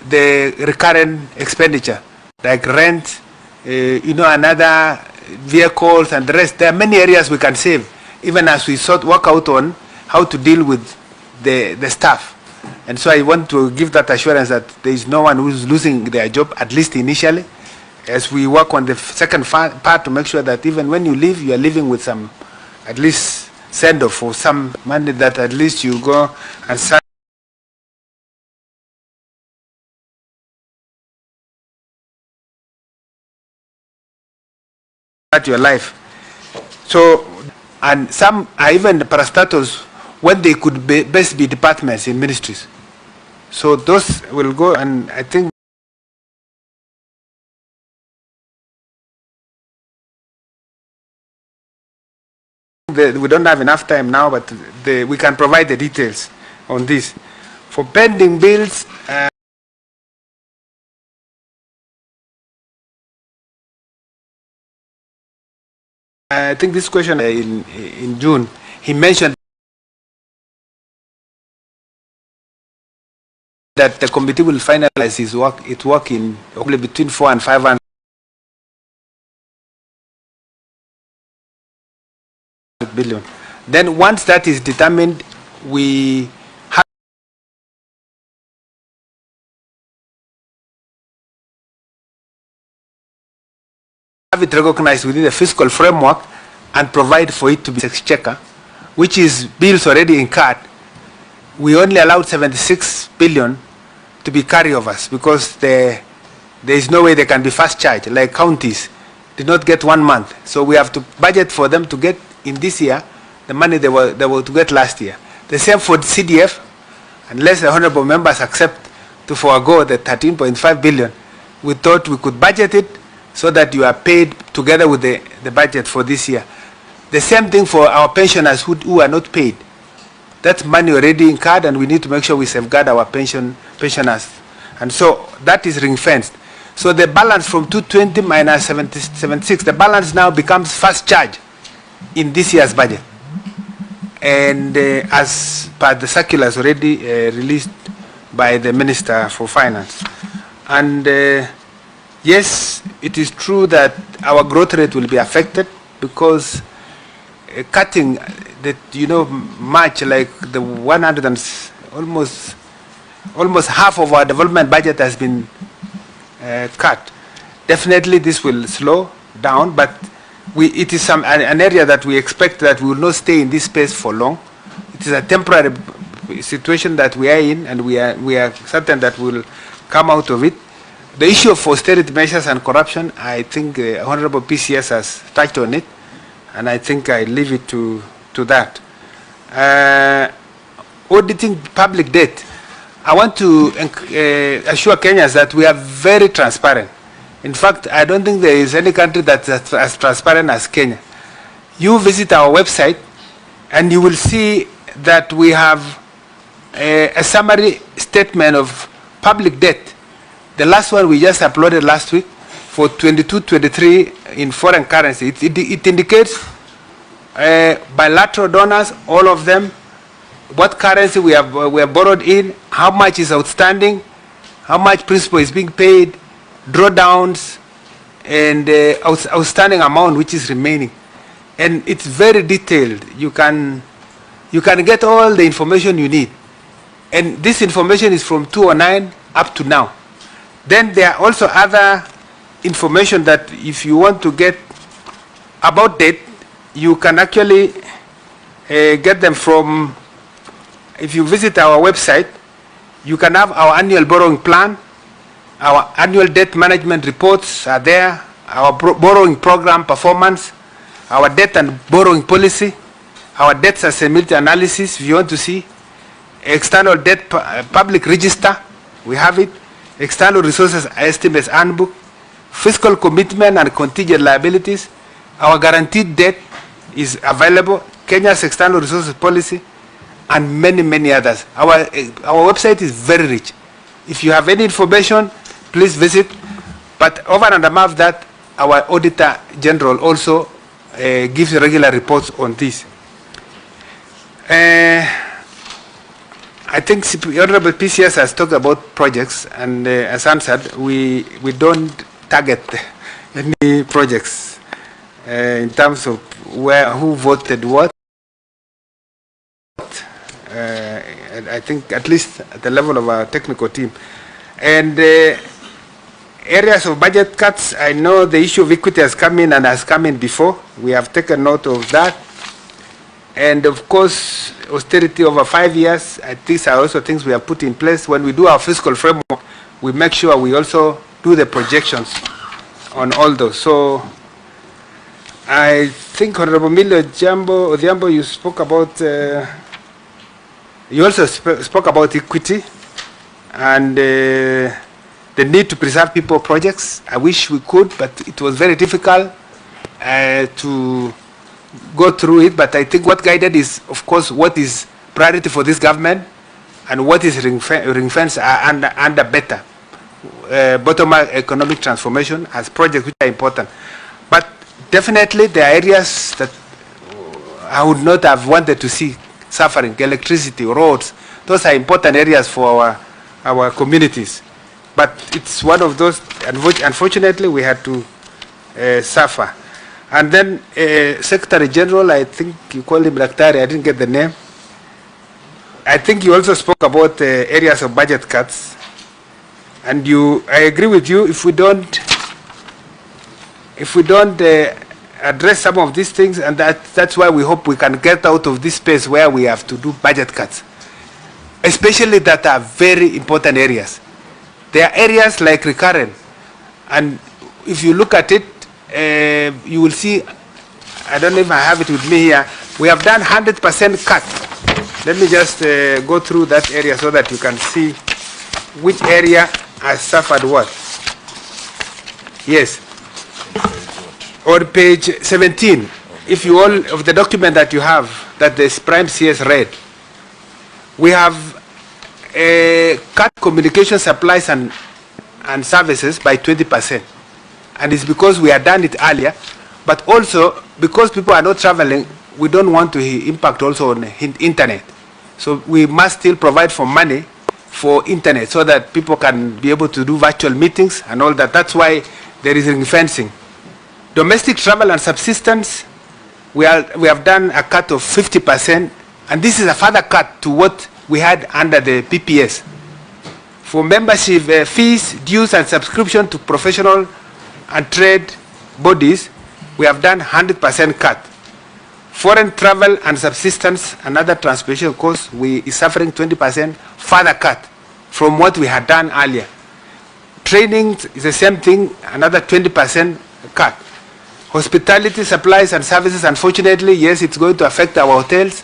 Speaker 12: the recurrent expenditure, like rent, another vehicles and the rest. There are many areas we can save, even as we work out on how to deal with the staff. And so I want to give that assurance that there is no one who is losing their job, at least initially, as we work on the second part to make sure that even when you leave, you are living with some, at least send-off or some money that at least you go and start your life. So, and some are even parastatals when they could best be departments in ministries. So those will go, and I think we don't have enough time now, but we can provide the details on this. For pending bills, I think this question in June, he mentioned that the committee will finalize its work in probably between 4 and 500 billion. Then once that is determined, we have it recognized within the fiscal framework and provide for it to be exchequer, which is bills already incurred. We only allowed 76 billion to be carryovers because there is no way they can be fast charged, like counties did not get 1 month. So we have to budget for them to get in this year the money they were to get last year. The same for the CDF, unless the honorable members accept to forego the 13.5 billion. We thought we could budget it so that you are paid together with the budget for this year. The same thing for our pensioners who are not paid. That's money already incurred, and we need to make sure we safeguard our pensioners. And so that is ring-fenced. So the balance from 220 minus 76, the balance now becomes fast charge in this year's budget. And as per the circulars already released by the Minister for Finance. And yes, it is true that our growth rate will be affected because cutting that, much like the 100 and almost half of our development budget has been cut. Definitely this will slow down, but it is an area that we expect that we will not stay in this space for long. It is a temporary situation that we are in, and we are certain that we will come out of it. The issue of austerity measures and corruption, I think Honorable PCS has touched on it, and I think I leave it to that. Auditing public debt. I want to assure Kenyans that we are very transparent. In fact, I don't think there is any country that's as transparent as Kenya. You visit our website, And you will see that we have a summary statement of public debt. The last one we just uploaded last week for 22-23 in foreign currency. It indicates bilateral donors, all of them, what currency we have borrowed in, how much is outstanding, how much principal is being paid, drawdowns, and outstanding amount which is remaining. And it's very detailed. You can get all the information you need. And this information is from 2009 up to now. Then there are also other information that if you want to get about debt, you can actually get them from, if you visit our website, you can have our annual borrowing plan, our annual debt management reports are there, our borrowing program performance, our debt and borrowing policy, our debt sustainability analysis, if you want to see, external debt public register, we have it, external resources estimates handbook, fiscal commitment and contingent liabilities, our guaranteed debt is available, Kenya's external resources policy, and many, many others. Our website is very rich. If you have any information, please visit. But over and above that, our Auditor General also gives regular reports on this. I think Honorable PCS has talked about projects, and as answered, we don't target any projects in terms of who voted what. I think at least at the level of our technical team. And areas of budget cuts, I know the issue of equity has come in and has come in before. We have taken note of that. And of course, austerity over 5 years, these are also things we have put in place. When we do our fiscal framework, we make sure we also do the projections on all those. So I think Honorable Milo Odhiambo, you spoke about, you also spoke about equity and the need to preserve people projects. I wish we could, but it was very difficult to go through it. But I think what guided is, of course, what is priority for this government and what is ring-fenced under better bottom-up economic transformation as projects which are important. But definitely there are areas that I would not have wanted to see suffering, electricity, roads. Those are important areas for our communities. But it's one of those, unfortunately, we had to suffer. And then Secretary General, I think you called him Daktari, I didn't get the name. I think you also spoke about areas of budget cuts. And I agree with you, if we don't address some of these things, and that's why we hope we can get out of this space where we have to do budget cuts, especially that are very important areas. There are areas like recurrent, and if you look at it, you will see, I don't know if I have it with me here, we have done 100% cut. Let me just go through that area so that you can see which area has suffered what. Yes. On page 17, if you all of the document that you have, that the Prime CS read, we have cut communication supplies and services by 20%. And it's because we had done it earlier, but also because people are not traveling, we don't want to impact also on internet. So we must still provide for money for internet so that people can be able to do virtual meetings and all that. That's why there is ring fencing. Domestic travel and subsistence, we have done a cut of 50%, and this is a further cut to what we had under the PPS. For membership fees, dues and subscription to professional and trade bodies, we have done 100% cut. Foreign travel and subsistence, another transportation cost, is suffering 20% further cut from what we had done earlier. Training is the same thing, another 20% cut. Hospitality supplies and services, unfortunately, yes, it's going to affect our hotels,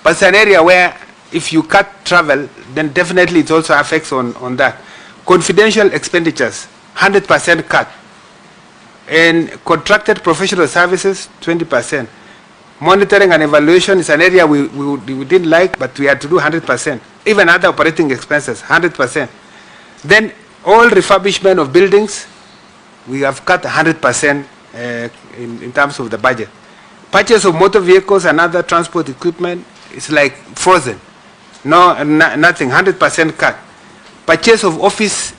Speaker 12: but it's an area where if you cut travel, then definitely it also affects on that. Confidential expenditures, 100% cut. And contracted professional services, 20%. Monitoring and evaluation is an area we didn't like, but we had to do 100%. Even other operating expenses, 100%. Then all refurbishment of buildings, we have cut 100% in terms of the budget. Purchase of motor vehicles and other transport equipment is like frozen. Nothing, 100% cut. Purchase of office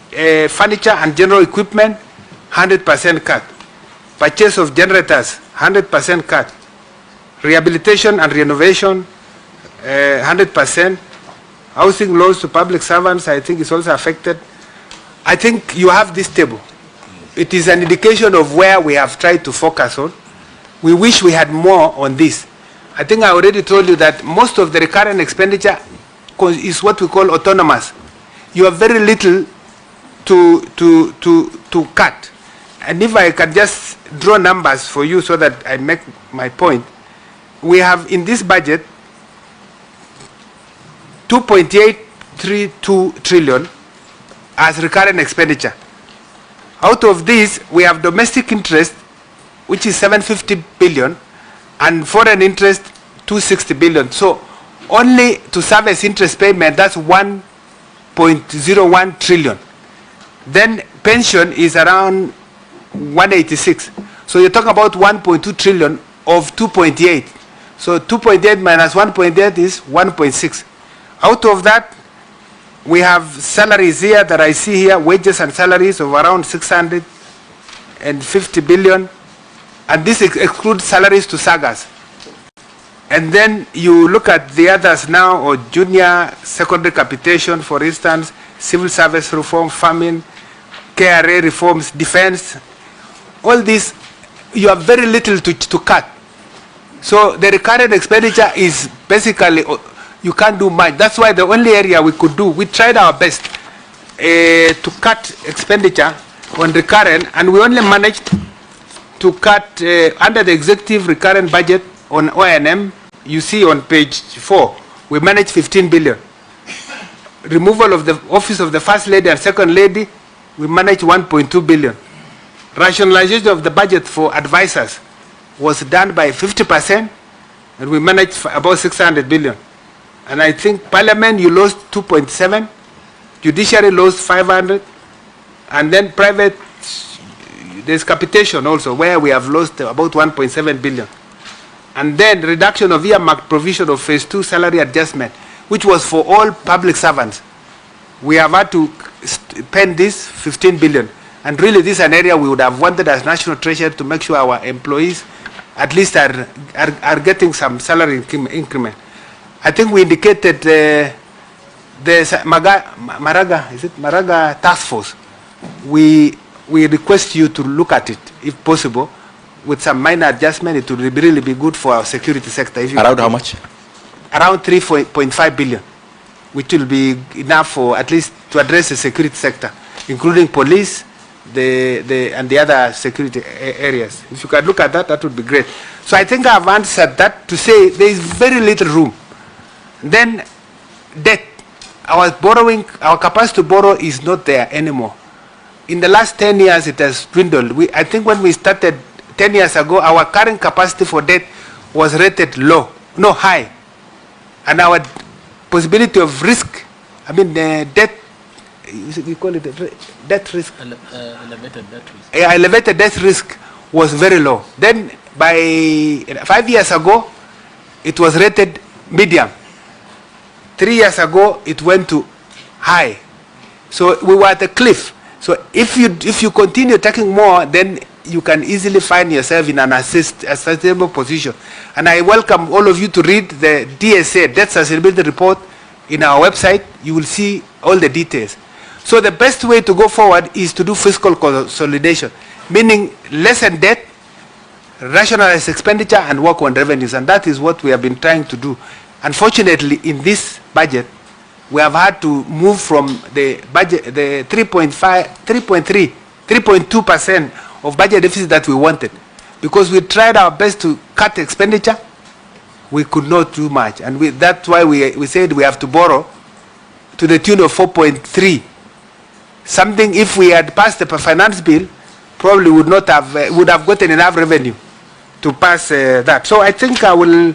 Speaker 12: furniture and general equipment, 100% cut. Purchase of generators, 100% cut. Rehabilitation and renovation, 100%. Housing loans to public servants, I think is also affected. I think you have this table. It is an indication of where we have tried to focus on. We wish we had more on this. I think I already told you that most of the recurrent expenditure is what we call autonomous. You have very little to cut. And if I can just draw numbers for you so that I make my point, we have in this budget 2.832 trillion as recurrent expenditure. Out of this, we have domestic interest, which is 750 billion, and foreign interest, 260 billion. So only to service interest payment, that's 1.01 trillion. Then pension is around 186. So you're talking about 1.2 trillion of 2.8. So 2.8 minus 1.8 is 1.6. Out of that, we have salaries here that I see here, wages and salaries of around 650 billion. And this excludes salaries to sagas. And then you look at the others now, or junior secondary capitation, for instance, civil service reform, farming, KRA reforms, defense. All this, you have very little to cut. So the recurrent expenditure is basically, you can't do much. That's why the only area we could do, we tried our best to cut expenditure on recurrent, and we only managed to cut under the executive recurrent budget on O&M. You see on page 4, we managed 15 billion. Removal of the office of the First Lady and Second Lady, we managed 1.2 billion. Rationalization of the budget for advisors was done by 50%, and we managed about 600 billion. And I think Parliament, you lost 2.7, Judiciary lost 500, and then private, there's capitation also, where we have lost about 1.7 billion. And then reduction of earmarked provision of phase 2 salary adjustment, which was for all public servants. We have had to spend this 15 billion. And really this is an area we would have wanted as National Treasury to make sure our employees at least are getting some salary increment. I think we indicated the Maraga task force. We request you to look at it, if possible, with some minor adjustment. It would really be good for our security sector. If you
Speaker 2: Around how much?
Speaker 12: Around 3.5 billion, which will be enough for at least to address the security sector, including police, and the other security areas. If you can look at that, that would be great. So I think I've answered that to say there is very little room. Then debt, our capacity to borrow is not there anymore. In the last 10 years, it has dwindled. I think when we started 10 years ago, our current capacity for debt was rated low, no high. And our possibility of risk, I mean the debt, you call it debt risk? Elevated debt risk. Elevated debt risk was very low. Then by 5 years ago, it was rated medium. 3 years ago, it went to high. So we were at a cliff. So if you continue taking more, then you can easily find yourself in a sustainable position. And I welcome all of you to read the DSA, Debt Sustainability Report, in our website. You will see all the details. So the best way to go forward is to do fiscal consolidation, meaning lessen debt, rationalize expenditure, and work on revenues. And that is what we have been trying to do. Unfortunately, in this budget, we have had to move from the budget, the 3.2% of budget deficit that we wanted. Because we tried our best to cut expenditure, we could not do much. And that's why we said we have to borrow to the tune of 4.3. Something, if we had passed the finance bill, probably would have gotten enough revenue to pass that. So I think I will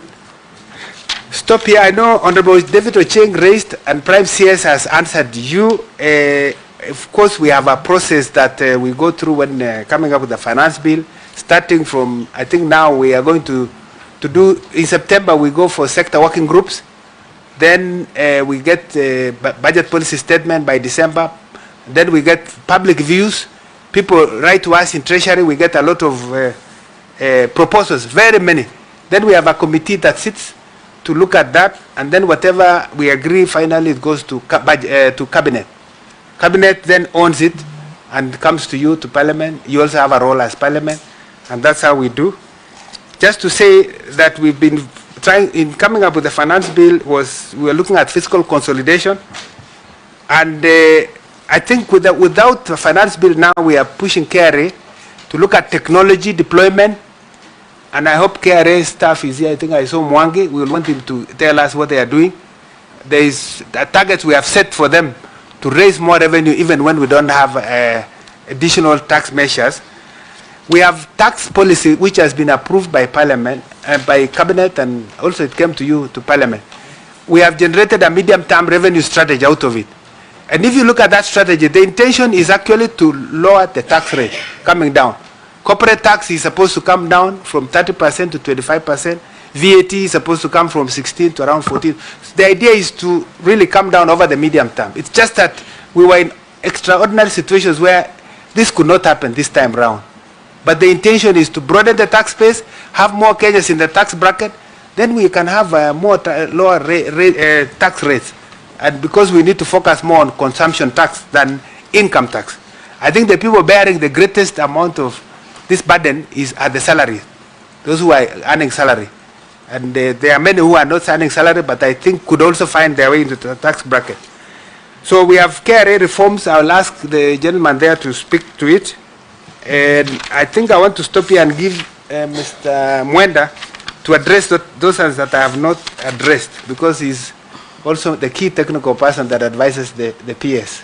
Speaker 12: stop here. I know Honorable David Ocheng raised and Prime CS has answered you. Of course, we have a process that we go through when coming up with the finance bill. Starting from, I think now we are going to do, in September we go for sector working groups. Then we get budget policy statement by December. Then we get public views. People write to us in Treasury. We get a lot of proposals, very many. Then we have a committee that sits to look at that, and then whatever we agree, finally it goes to cabinet. Cabinet then owns it and comes to you, to Parliament. You also have a role as Parliament, and that's how we do. Just to say that we've been trying, in coming up with the finance bill, we were looking at fiscal consolidation, and I think without the finance bill now, we are pushing KRA to look at technology deployment, and I hope KRA staff is here. I think I saw Mwangi. We will want him to tell us what they are doing. There is targets we have set for them to raise more revenue even when we don't have additional tax measures. We have tax policy which has been approved by Parliament, by Cabinet, and also it came to you, to Parliament. We have generated a medium-term revenue strategy out of it. And if you look at that strategy, the intention is actually to lower the tax rate, coming down. Corporate tax is supposed to come down from 30% to 25%. VAT is supposed to come from 16 to around 14. So the idea is to really come down over the medium term. It's just that we were in extraordinary situations where this could not happen this time round. But the intention is to broaden the tax base, have more Kenyans in the tax bracket, then we can have lower tax rates. And because we need to focus more on consumption tax than income tax. I think the people bearing the greatest amount of this burden are the salary, those who are earning salary. And there are many who are not earning salary, but I think could also find their way into the tax bracket. So we have KRA reforms. I'll ask the gentleman there to speak to it. And I think I want to stop here and give Mr. Mwenda to address those ones that I have not addressed, because he's also the key technical person that advises the PS.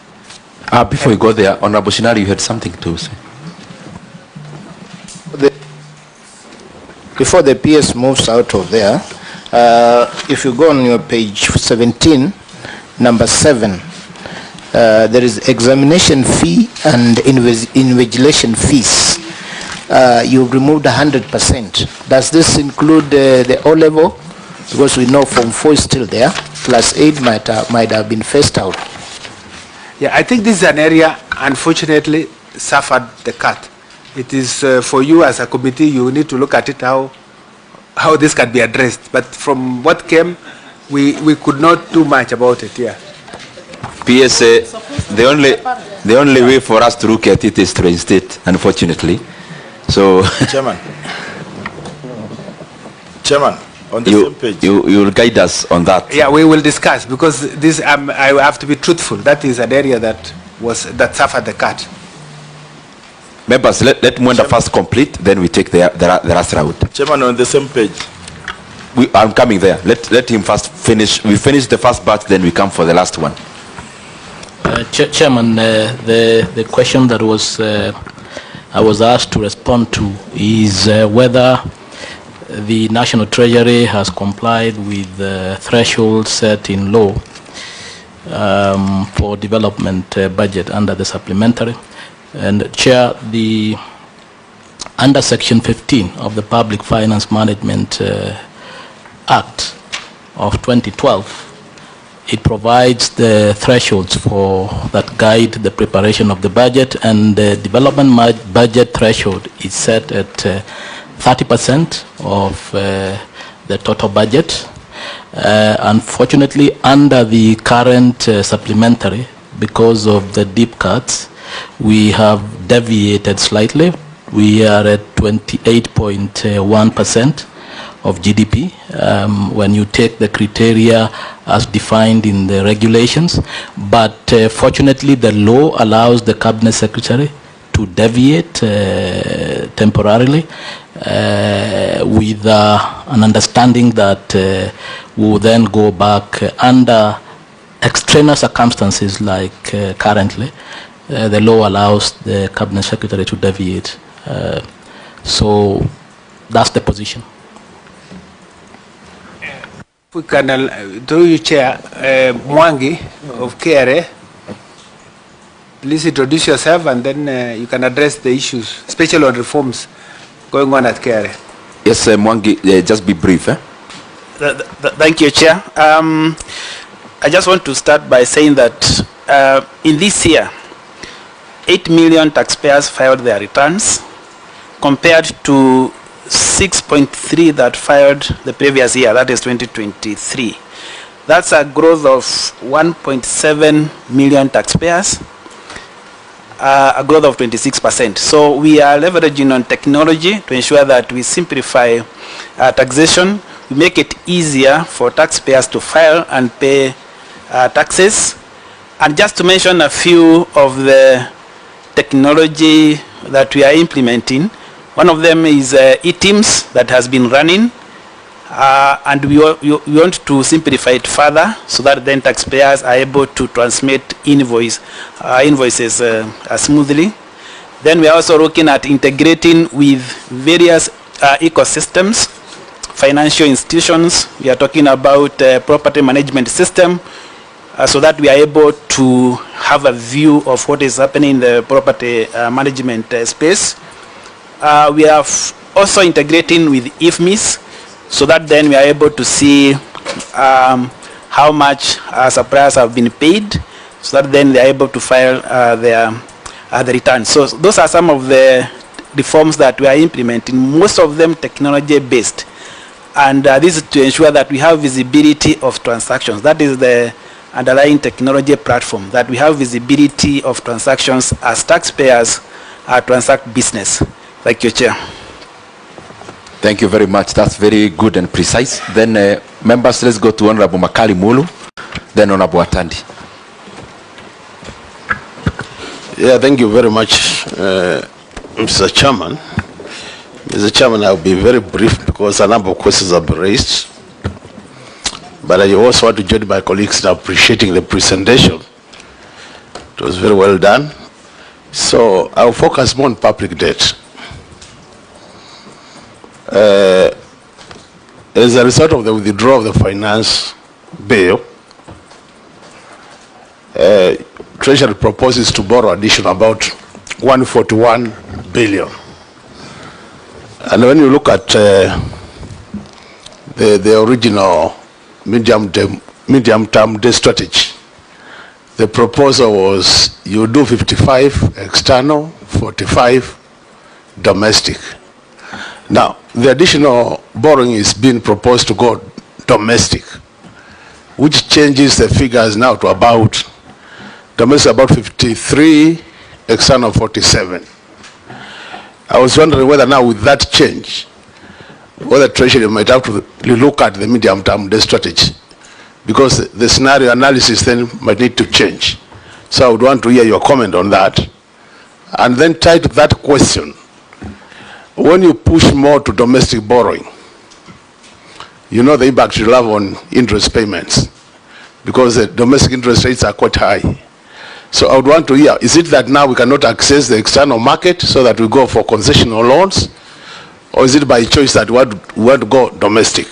Speaker 2: Before you go there, Honorable Shinari, you had something to say.
Speaker 13: Before the PS moves out of there, if you go on your page 17, number 7, there is examination fee and invigilation fees. You've removed 100%. Does this include the O level? Because we know Form 4 is still there, plus 8 might have been phased out.
Speaker 12: Yeah, I think this is an area, unfortunately, suffered the cut. It is for you as a committee, you need to look at it, how this can be addressed. But from what came, we could not do much about it, yeah.
Speaker 2: PSA, the only way for us to look at it is to reinstate, unfortunately. So, Chairman, on the same page. You will guide us on that.
Speaker 12: Yeah, we will discuss, because this I have to be truthful. That is an area that suffered the cut.
Speaker 2: Members, let Mwenda first complete, then we take the last round.
Speaker 7: Chairman, on the same page.
Speaker 2: I'm coming there. Let him first finish. We finish the first batch, then we come for the last one.
Speaker 14: Chairman, the question that I was asked to respond to is whether the National Treasury has complied with the threshold set in law for development budget under the supplementary. And Chair, under Section 15 of the Public Finance Management Act of 2012, it provides the thresholds that guide the preparation of the budget, and the development budget threshold is set at 30% of the total budget. Unfortunately, under the current supplementary, because of the deep cuts, we have deviated slightly. We are at 28.1% of GDP when you take the criteria as defined in the regulations. But fortunately, the law allows the Cabinet Secretary to deviate temporarily with an understanding that we will then go back under extraneous circumstances like currently. The law allows the Cabinet Secretary to deviate. So That's the position.
Speaker 12: We can, through you, Chair, Mwangi of KRA, please introduce yourself and then you can address the issues, especially on reforms going on at KRA.
Speaker 2: Yes, Mwangi, just be brief.
Speaker 15: Thank you, Chair. I just want to start by saying that in this year, 8 million taxpayers filed their returns compared to 6.3 that filed the previous year, that is 2023. That's a growth of 1.7 million taxpayers, a growth of 26%. So we are leveraging on technology to ensure that we simplify taxation, we make it easier for taxpayers to file and pay taxes. And just to mention a few of the technology that we are implementing, one of them is eTeams that has been running, and we want to simplify it further so that then taxpayers are able to transmit invoices smoothly. Then we are also looking at integrating with various ecosystems, financial institutions. We are talking about property management system, so that we are able to have a view of what is happening in the property management space. We are also integrating with IFMIS, so that then we are able to see how much suppliers have been paid, so that then they are able to file their returns. So those are some of the reforms that we are implementing, most of them technology based. And this is to ensure that we have visibility of transactions. That is the underlying technology platform, that we have visibility of transactions as taxpayers transact business. Thank you, Chair.
Speaker 2: Thank you very much. That's very good and precise. Then members, let's go to Honorable Makali Mulu, then Honorable Atandi.
Speaker 16: Yeah, thank you very much, Mr. Chairman. Mr. Chairman, I'll be very brief because a number of questions have been raised. But I also want to join my colleagues in appreciating the presentation. It was very well done. So I'll focus more on public debt. As a result of the withdrawal of the finance bill, Treasury proposes to borrow additional about 141 billion. And when you look at the original medium-term debt strategy, the proposal was you do 55 external, 45 domestic. Now, the additional borrowing is being proposed to go domestic, which changes the figures now to about domestic about 53, external 47. I was wondering whether now with that change, whether Treasury might have to look at the medium-term debt strategy, because the scenario analysis then might need to change. So I would want to hear your comment on that. And then tied to that question, when you push more to domestic borrowing, you know the impact you'll have on interest payments, because the domestic interest rates are quite high. So I would want to hear, is it that now we cannot access the external market so that we go for concessional loans? Or is it by choice that we want to go domestic?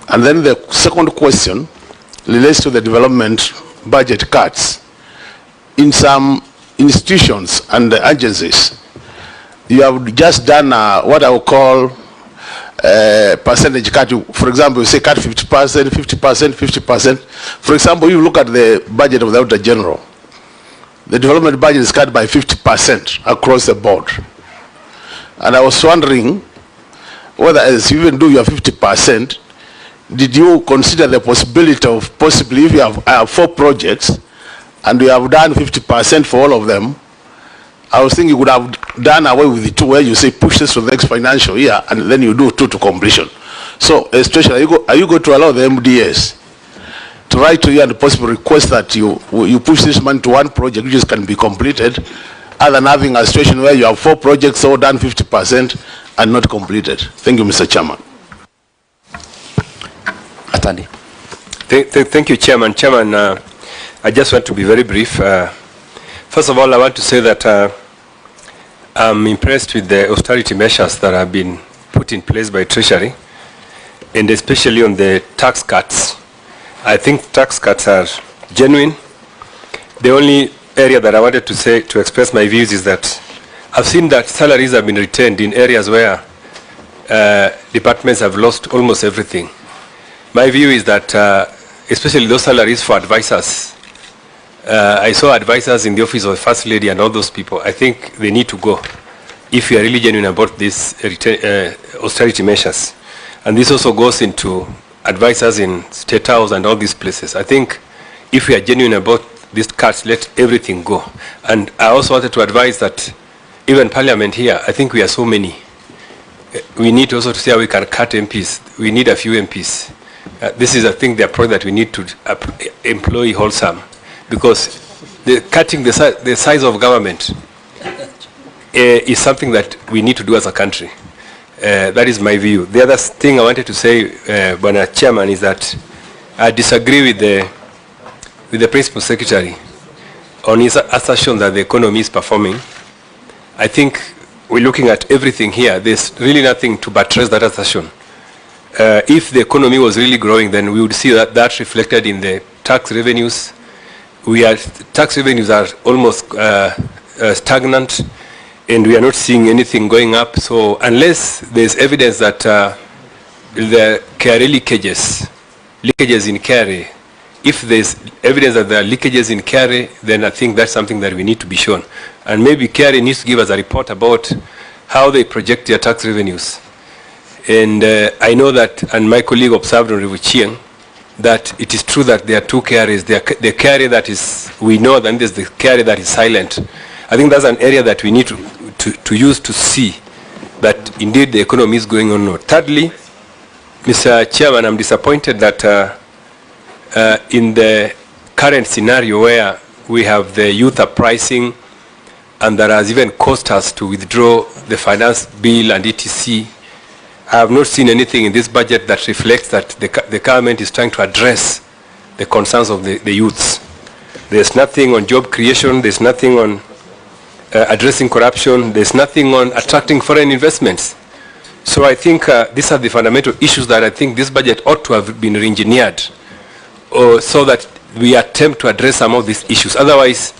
Speaker 16: And then the second question relates to the development budget cuts. In some institutions and agencies, you have just done what I would call percentage cut. For example, you say cut 50%, 50%, 50%. For example, you look at the budget of the Auditor General. The development budget is cut by 50% across the board. And I was wondering whether, as you even do your 50%, did you consider the possibility of possibly, if you have 4 projects and you have done 50% for all of them, I was thinking you would have done away with the 2 where you say push this to the next financial year and then you do 2 to completion. So, especially, are you going to allow the MDS to write to you and possibly request that you push this money to 1 project which can be completed, other than having a situation where you have 4 projects all done 50% and not completed? Thank you, Mr. Chairman.
Speaker 2: Atandi.
Speaker 17: Thank you, Chairman. Chairman, I just want to be very brief. First of all, I want to say that I'm impressed with the austerity measures that have been put in place by Treasury, and especially on the tax cuts. I think tax cuts are genuine. The only area that I wanted to express my views is that I've seen that salaries have been retained in areas where departments have lost almost everything. My view is that, especially those salaries for advisors, I saw advisors in the office of the First Lady and all those people. I think they need to go if we are really genuine about these austerity measures. And this also goes into advisors in State House and all these places. I think if we are genuine about these cuts, let everything go. And I also wanted to advise that even Parliament here, I think we are so many. We need also to see how we can cut MPs. We need a few MPs. This is, I think, the approach that we need to employ wholesome, because cutting the size of government is something that we need to do as a country. That is my view. The other thing I wanted to say, Bwana Chairman, is that I disagree with the Principal Secretary on his assertion that the economy is performing. I think we're looking at everything here. There's really nothing to buttress that assertion. If the economy was really growing, then we would see that reflected in the tax revenues. Tax revenues are almost stagnant, and we are not seeing anything going up. So unless there's evidence that the carry leakages in carry, if there's evidence that there are leakages in carry, then I think that's something that we need to be shown. And maybe carry needs to give us a report about how they project their tax revenues. And I know that, and my colleague observed on Rivuchiang, that it is true that there are two carries. The carry that is, we know, then there's the carry that is silent. I think that's an area that we need to use to see that indeed the economy is going on. Thirdly, Mr. Chairman, I'm disappointed that in the current scenario where we have the youth uprising, and that has even cost us to withdraw the finance bill and etc., I have not seen anything in this budget that reflects that the government is trying to address the concerns of the youths. There's nothing on job creation, there's nothing on addressing corruption, there's nothing on attracting foreign investments. So I think these are the fundamental issues that I think this budget ought to have been re-engineered, so that we attempt to address some of these issues. Otherwise,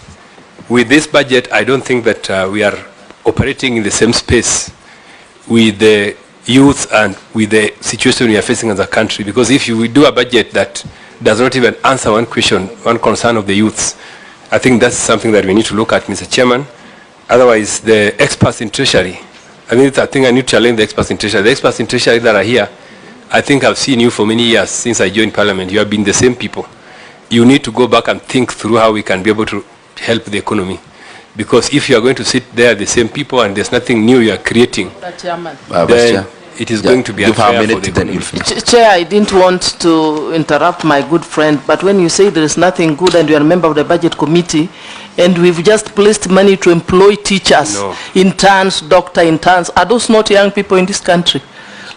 Speaker 17: with this budget, I don't think that we are operating in the same space with the youth and with the situation we are facing as a country. Because if we do a budget that does not even answer one question, one concern of the youths, I think that's something that we need to look at, Mr. Chairman. Otherwise, the experts in Treasury, I think I need to challenge the experts in Treasury. The experts in Treasury that are here, I think I've seen you for many years since I joined Parliament. You have been the same people. You need to go back and think through how we can be able to help the economy. Because if you are going to sit there, the same people, and there's nothing new you are creating, then it is going to be unfair for the economy.
Speaker 1: Chair, I didn't want to interrupt my good friend, but when you say there is nothing good and you are a member of the budget committee, and we've just placed money to employ teachers, interns, doctor interns, are those not young people in this country?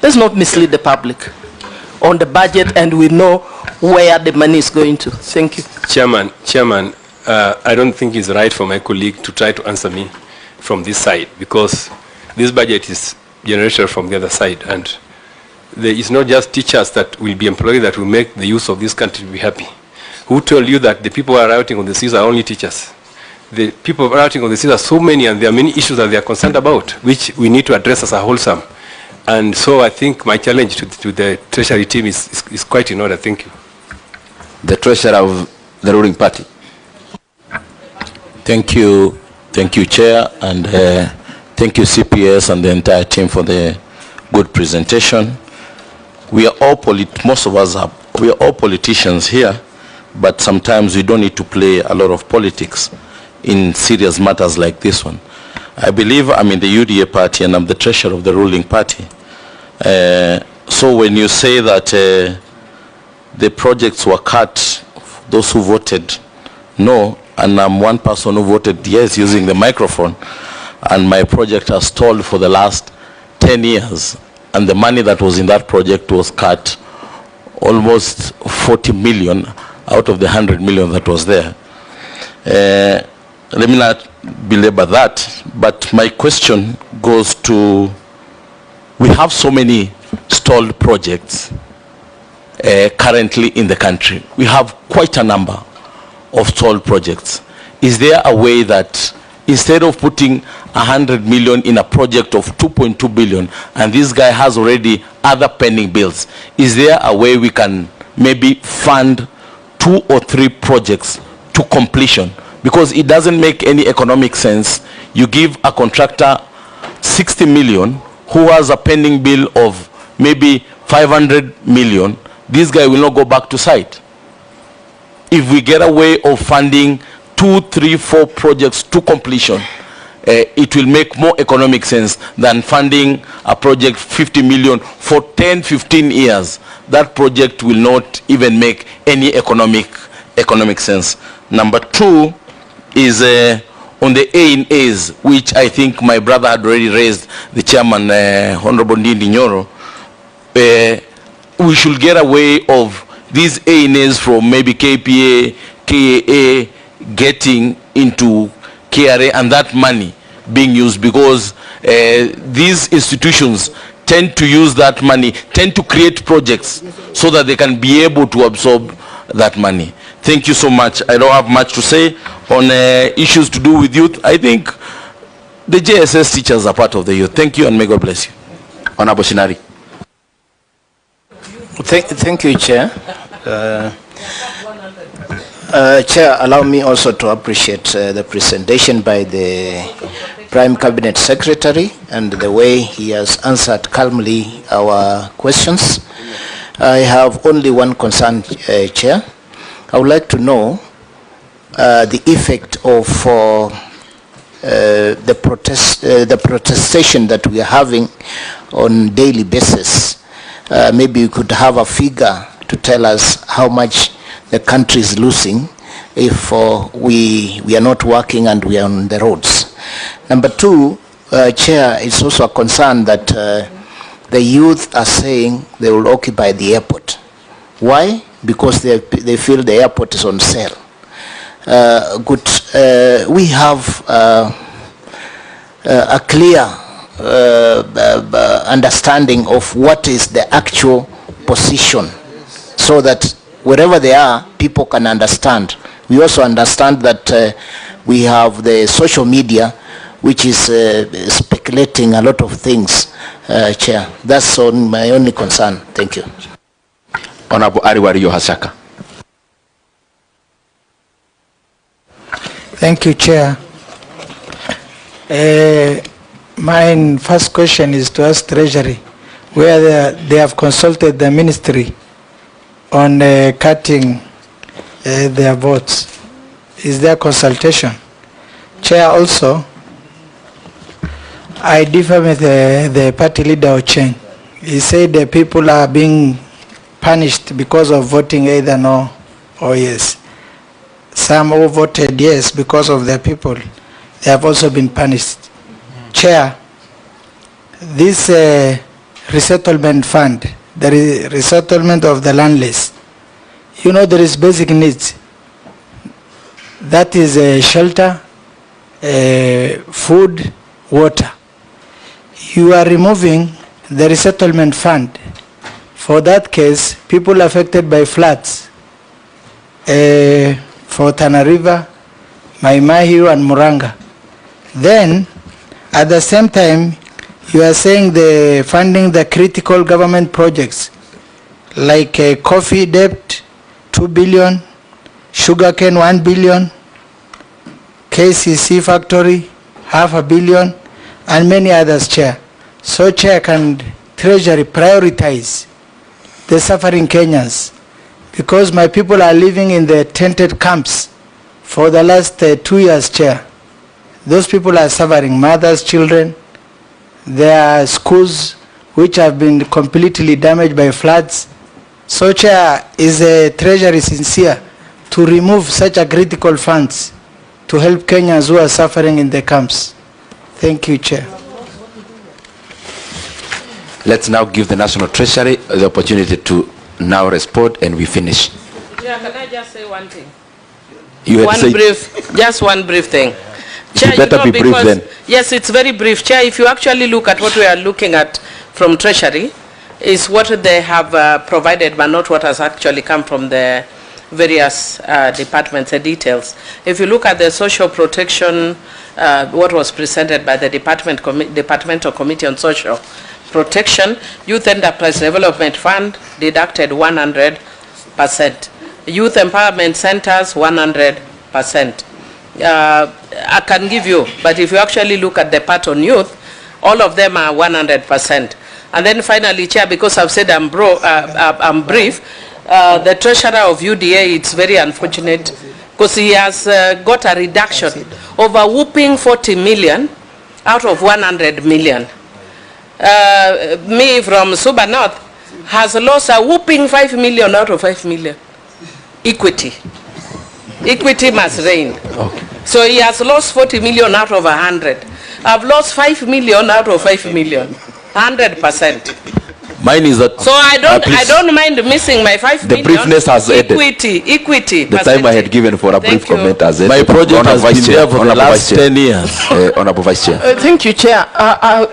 Speaker 1: Let's not mislead the public on the budget, and we know where the money is going to. Thank you.
Speaker 17: Chairman, I don't think it's right for my colleague to try to answer me from this side, because this budget is generated from the other side, and there is not just teachers that will be employed that will make the youth of this country be happy. Who told you that the people who are routing on the seas are only teachers? The people routing on the seas are so many, and there are many issues that they are concerned about, which we need to address as a wholesome. And so I think my challenge to the Treasury team is quite in order. Thank you.
Speaker 2: The Treasurer of the ruling party.
Speaker 18: Thank you, Chair, and thank you, CPS and the entire team for the good presentation. We are all most of us we are all politicians here, but sometimes we don't need to play a lot of politics in serious matters like this one. I believe I'm in the UDA party and I'm the treasurer of the ruling party. So when you say that the projects were cut, those who voted no, and I'm one person who voted yes using the microphone, and my project has stalled for the last 10 years, and the money that was in that project was cut, almost 40 million out of the 100 million that was there. Let me not belabor that, but my question goes to we have so many stalled projects currently in the country. We have quite a number of stalled projects. Is there a way that instead of putting 100 million in a project of 2.2 billion, and this guy has already other pending bills, is there a way we can maybe fund 2 or 3 projects to completion? Because it doesn't make any economic sense. You give a contractor 60 million who has a pending bill of maybe 500 million. This guy will not go back to site. If we get a way of funding 2, 3, 4 projects to completion, it will make more economic sense than funding a project 50 million for 10, 15 years. That project will not even make any economic sense. Number 2 is on the A&As, which I think my brother had already raised, the chairman, Honorable Ndindi Nyoro. We should get a way of these A&As from maybe KPA, KAA, getting into KRA, and that money being used, because these institutions tend to use that money, tend to create projects so that they can be able to absorb that money. Thank you so much. I don't have much to say on issues to do with youth. I think the JSS teachers are part of the youth. Thank you, and may God bless you. Honorable Shinari.
Speaker 13: Thank you, Chair. Chair, allow me also to appreciate the presentation by the Prime Cabinet Secretary and the way he has answered calmly our questions. I have only one concern, Chair. I would like to know the effect of the protestation that we are having on daily basis. Maybe you could have a figure to tell us how much the country is losing if we are not working and we are on the roads. Number 2, Chair, it's also a concern that the youth are saying they will occupy the airport. Why? Because they feel the airport is on sale. We have a clear understanding of what is the actual position, so that wherever they are, people can understand. We also understand that we have the social media, which is speculating a lot of things, Chair. That's my only concern. Thank you.
Speaker 2: Honorable Ariwari Yohasaka.
Speaker 10: Thank you, Chair. My first question is to ask Treasury, where they have consulted the ministry on cutting their votes. Is there consultation? Chair, also, I differ with the party leader Ocheng. He said the people are being punished because of voting either no or yes. Some who voted yes because of their people, they have also been punished. Chair, this resettlement fund, the resettlement of the landless, you know there is basic needs. That is shelter, food, water. You are removing the resettlement fund. For that case, people affected by floods, for Tana River, Mai Mahiu and Muranga. Then, at the same time, you are saying the funding the critical government projects, like coffee debt, 2 billion, sugarcane 1 billion, KCC factory, 500 million, and many others, Chair. So, Chair, can Treasury prioritize the suffering Kenyans? Because my people are living in the tented camps for the last 2 years, Chair. Those people are suffering, mothers, children. There are schools which have been completely damaged by floods. So, Chair, is the Treasury sincere to remove such a critical funds to help Kenyans who are suffering in the camps? Thank you, Chair.
Speaker 2: Let's now give the National Treasury the opportunity to now respond, and we finish.
Speaker 5: Chair, can I just say one thing?
Speaker 2: Just
Speaker 5: one brief thing. Chair,
Speaker 2: you better be brief then.
Speaker 5: Yes, it's very brief. Chair, if you actually look at what we are looking at from Treasury is what they have provided, but not what has actually come from the various departments, the details. If you look at the social protection, what was presented by the Departmental Committee on Social Protection, Youth Enterprise Development Fund deducted 100%. Youth Empowerment Centers, 100%. I can give you, but if you actually look at the part on youth, all of them are 100%. And then finally, Chair, because I've said I'm brief, the treasurer of UDA, it's very unfortunate because he has got a reduction of a whooping 40 million out of 100 million. Me from Suba North has lost a whooping 5 million out of 5 million. Equity. Equity must reign. Okay. So he has lost 40 million out of 100. I've lost 5 million out of 5 million. 100%.
Speaker 2: Mine is that.
Speaker 5: So I don't mind missing my 5 million.
Speaker 2: The briefness has ended.
Speaker 5: Equity.
Speaker 2: The time I had given for a brief comment has ended.
Speaker 18: My project has been there for the last 10 years.
Speaker 2: Honorable Vice Chair.
Speaker 1: Thank you, Chair.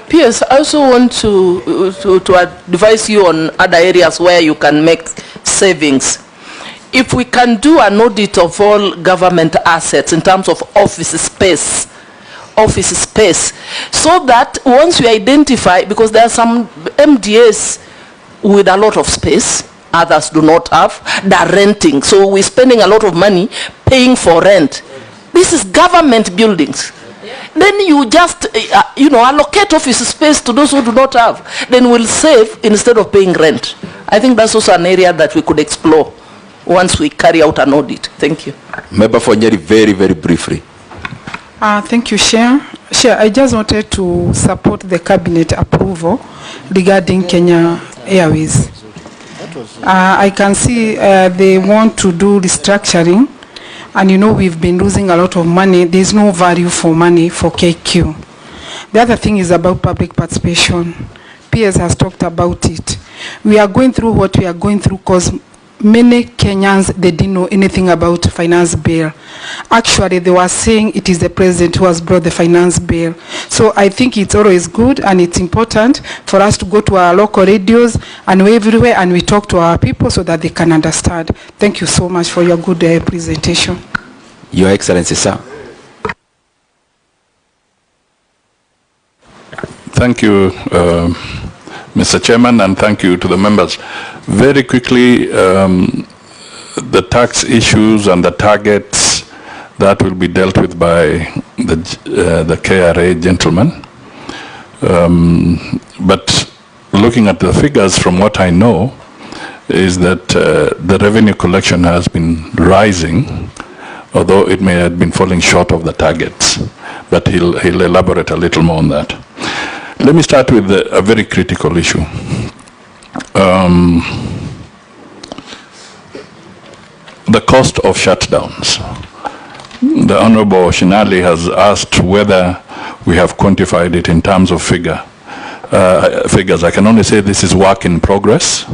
Speaker 1: PS, I also want to advise you on other areas where you can make savings. If we can do an audit of all government assets in terms of office space, so that once we identify, because there are some MDAs with a lot of space, others do not have, they're renting, so we're spending a lot of money paying for rent. This is government buildings. Then you just, allocate office space to those who do not have. Then we'll save instead of paying rent. I think that's also an area that we could explore once we carry out an audit. Thank you.
Speaker 2: Member for Nyeri, very, very briefly.
Speaker 19: Thank you, Chair. Chair, I just wanted to support the cabinet approval regarding Kenya Airways. I can see they want to do restructuring, and we've been losing a lot of money. There's no value for money for KQ. The other thing is about public participation. PS has talked about it. We are going through what we are going through because many Kenyans, they didn't know anything about finance bill. Actually, they were saying it is the president who has brought the finance bill. So I think it's always good and it's important for us to go to our local radios and everywhere and we talk to our people so that they can understand. Thank you so much for your good presentation.
Speaker 2: Your Excellency, sir.
Speaker 11: Thank you, Mr. Chairman, and thank you to the members. Very quickly, the tax issues and the targets that will be dealt with by the KRA gentleman. But looking at the figures, from what I know, is that the revenue collection has been rising, although it may have been falling short of the targets. But he'll elaborate a little more on that. Let me start with a very critical issue. The cost of shutdowns. The Honorable Shinali has asked whether we have quantified it in terms of figures. I can only say this is work in progress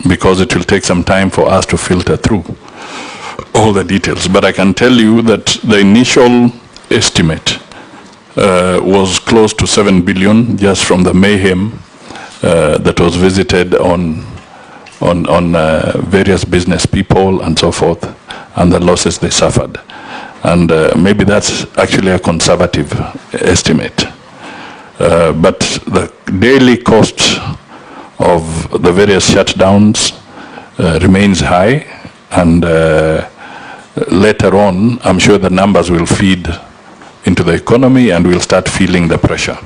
Speaker 11: because it will take some time for us to filter through all the details. But I can tell you that the initial estimate was close to 7 billion just from the mayhem that was visited on various business people and so forth, and the losses they suffered. And maybe that's actually a conservative estimate. But the daily cost of the various shutdowns remains high, and later on, I'm sure the numbers will feed into the economy and we'll start feeling the pressure.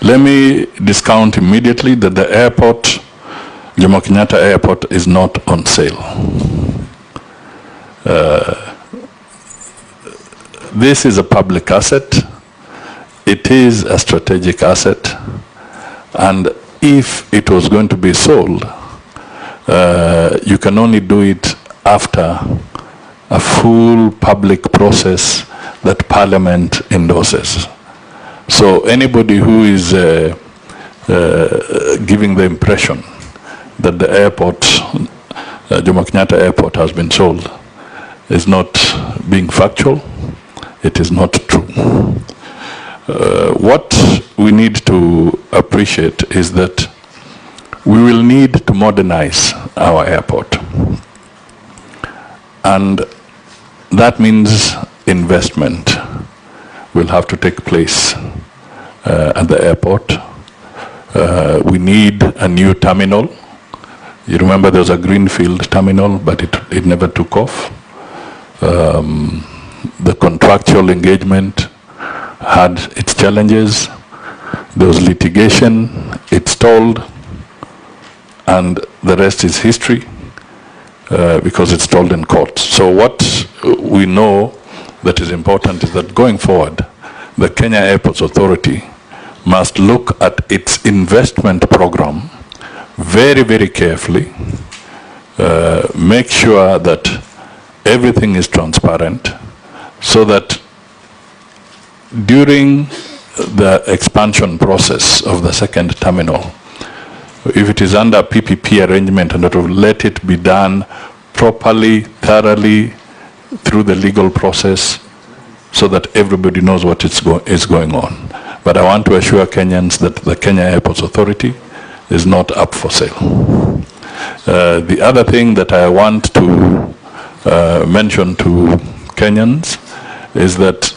Speaker 11: Let me discount immediately that the airport, Jomo Kenyatta Airport, is not on sale. This is a public asset. It is a strategic asset. And if it was going to be sold, you can only do it after a full public process that Parliament endorses. So anybody who is giving the impression that the airport, Jomo Kenyatta Airport, has been sold is not being factual. It is not true. What we need to appreciate is that we will need to modernize our airport. And that means investment will have to take place at the airport. We need a new terminal. You remember there was a greenfield terminal, but it never took off. The contractual engagement had its challenges. There was litigation, it stalled, and the rest is history because it stalled in court. So what we know that is important is that going forward, the Kenya Airports Authority must look at its investment program very, very carefully, make sure that everything is transparent, so that during the expansion process of the second terminal, if it is under PPP arrangement, and let it be done properly, thoroughly, through the legal process, so that everybody knows what is going on. But I want to assure Kenyans that the Kenya Airports Authority is not up for sale. The other thing that I want to mention to Kenyans is that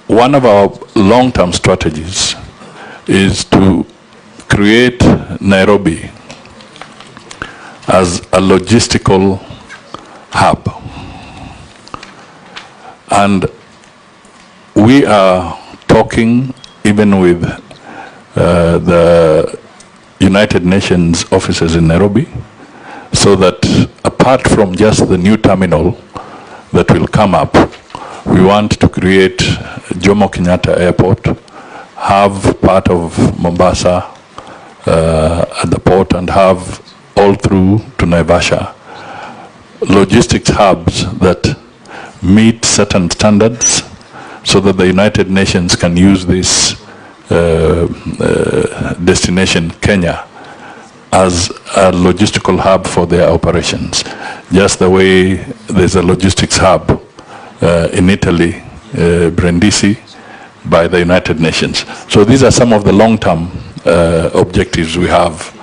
Speaker 11: one of our long-term strategies is to create Nairobi as a logistical hub. And we are talking even with the United Nations offices in Nairobi, so that apart from just the new terminal that will come up, we want to create Jomo Kenyatta Airport, have part of Mombasa at the port, and have all through to Naivasha logistics hubs that meet certain standards, so that the United Nations can use this destination, Kenya, as a logistical hub for their operations. Just the way there's a logistics hub in Italy, Brindisi, by the United Nations. So these are some of the long-term objectives we have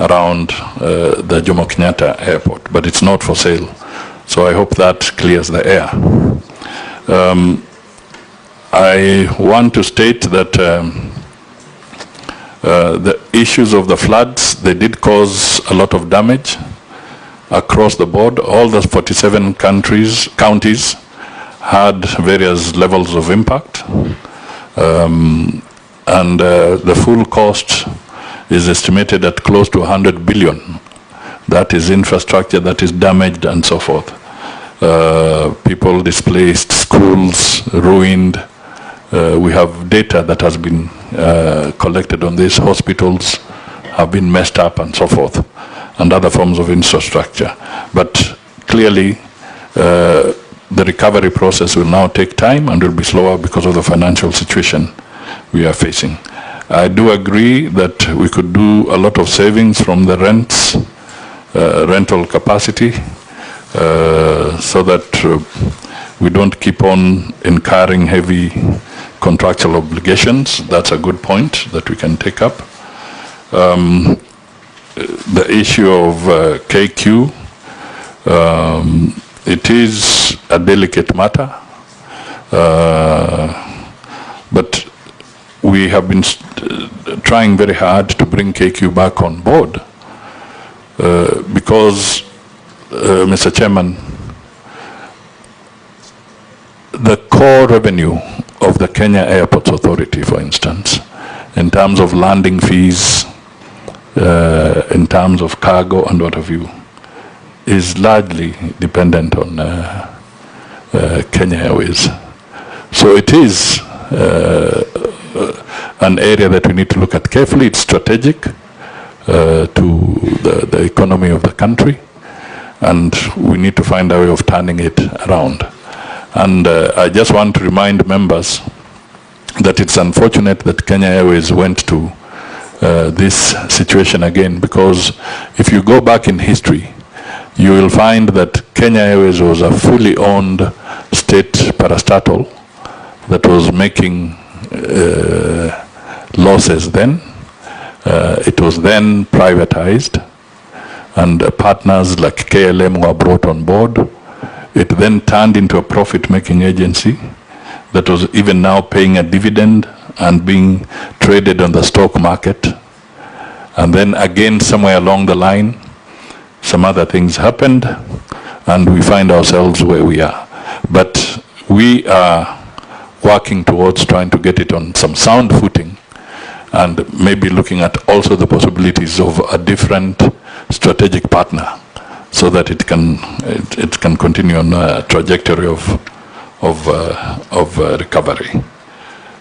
Speaker 11: around the Jomo Kenyatta Airport, but it's not for sale. So I hope that clears the air. I want to state that the issues of the floods, they did cause a lot of damage across the board. All the 47 counties had various levels of impact. And the full cost is estimated at close to 100 billion. That is infrastructure that is damaged and so forth. People displaced, schools ruined. We have data that has been collected on this. Hospitals have been messed up and so forth, and other forms of infrastructure. But clearly, the recovery process will now take time and will be slower because of the financial situation we are facing. I do agree that we could do a lot of savings from the rental capacity, so that we don't keep on incurring heavy contractual obligations. That's a good point that we can take up. The issue of KQ, it is a delicate matter, but we have been trying very hard to bring KQ back on board because, Mr. Chairman, the core revenue of the Kenya Airports Authority, for instance, in terms of landing fees, in terms of cargo and what have you, is largely dependent on Kenya Airways. So it is an area that we need to look at carefully. It's strategic to the economy of the country, and we need to find a way of turning it around. And I just want to remind members that it's unfortunate that Kenya Airways went to this situation again, because if you go back in history, you will find that Kenya Airways was a fully owned state parastatal that was making losses then. It was then privatized, and partners like KLM were brought on board. It then turned into a profit-making agency that was even now paying a dividend and being traded on the stock market. And then again, somewhere along the line, some other things happened, and we find ourselves where we are. But we are working towards trying to get it on some sound footing, and maybe looking at also the possibilities of a different strategic partner, so that it can continue on a trajectory of recovery.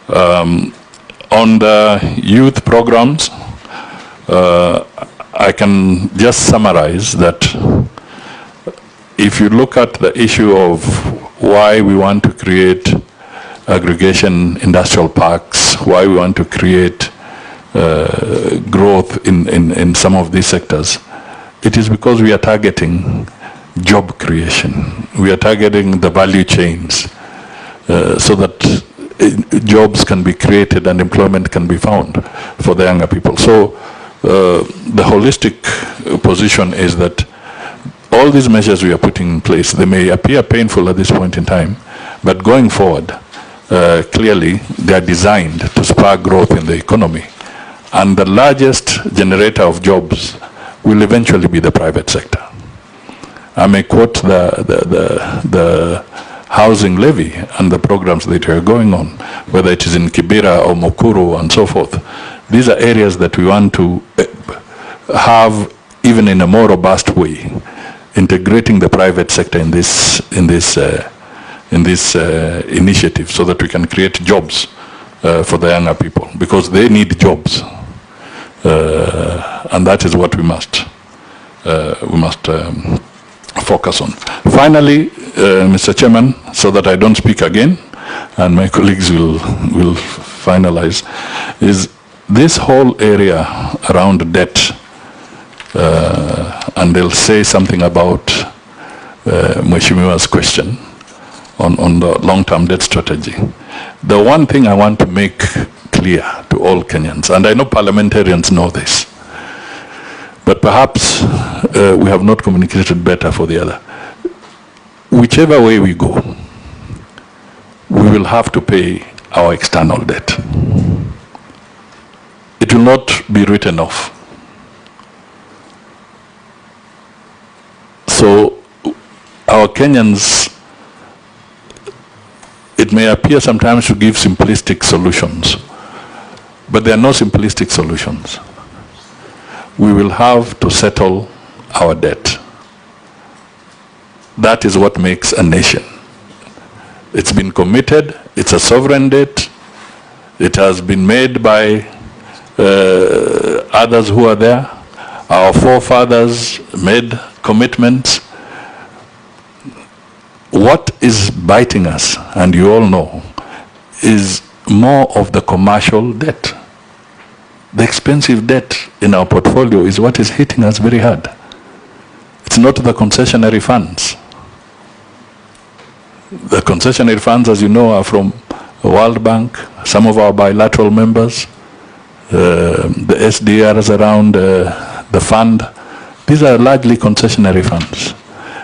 Speaker 11: On the youth programs, I can just summarize that if you look at the issue of why we want to create aggregation industrial parks, why we want to create growth in some of these sectors, it is because we are targeting job creation. We are targeting the value chains so that jobs can be created and employment can be found for the younger people. So the holistic position is that all these measures we are putting in place, they may appear painful at this point in time, but going forward, clearly they are designed to spur growth in the economy. And the largest generator of jobs will eventually be the private sector. I may quote the housing levy and the programs that are going on, whether it is in Kibera or Mukuru and so forth. These are areas that we want to have, even in a more robust way, integrating the private sector in this initiative, so that we can create jobs for the younger people, because they need jobs. And that is what we must focus on. Finally, Mr. Chairman, so that I don't speak again, and my colleagues will finalize, is this whole area around debt, and they'll say something about Mheshimiwa's question on the long-term debt strategy. The one thing I want to make clear to all Kenyans, and I know parliamentarians know this, but perhaps we have not communicated better for the other. Whichever way we go, we will have to pay our external debt. It will not be written off. So our Kenyans, it may appear sometimes to give simplistic solutions, but there are no simplistic solutions. We will have to settle our debt. That is what makes a nation. It's been committed, it's a sovereign debt, it has been made by others who are there. Our forefathers made commitments. What is biting us, and you all know, is more of the commercial debt. The expensive debt in our portfolio is what is hitting us very hard. It's not the concessionary funds. The concessionary funds, as you know, are from the World Bank, some of our bilateral members, the SDRs around the fund. These are largely concessionary funds.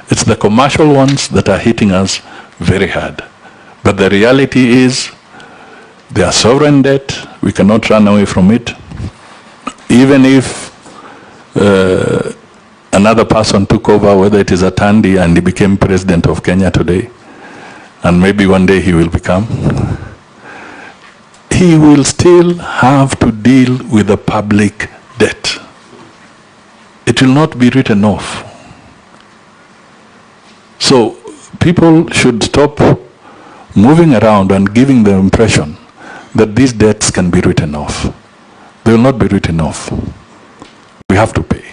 Speaker 11: It's the commercial ones that are hitting us very hard. But the reality is, they are sovereign debt. We cannot run away from it. Even if another person took over, whether it is Atandi and he became president of Kenya today, and maybe one day he will become, he will still have to deal with the public debt. It will not be written off. So people should stop moving around and giving the impression that these debts can be written off. They will not be written off. We have to pay.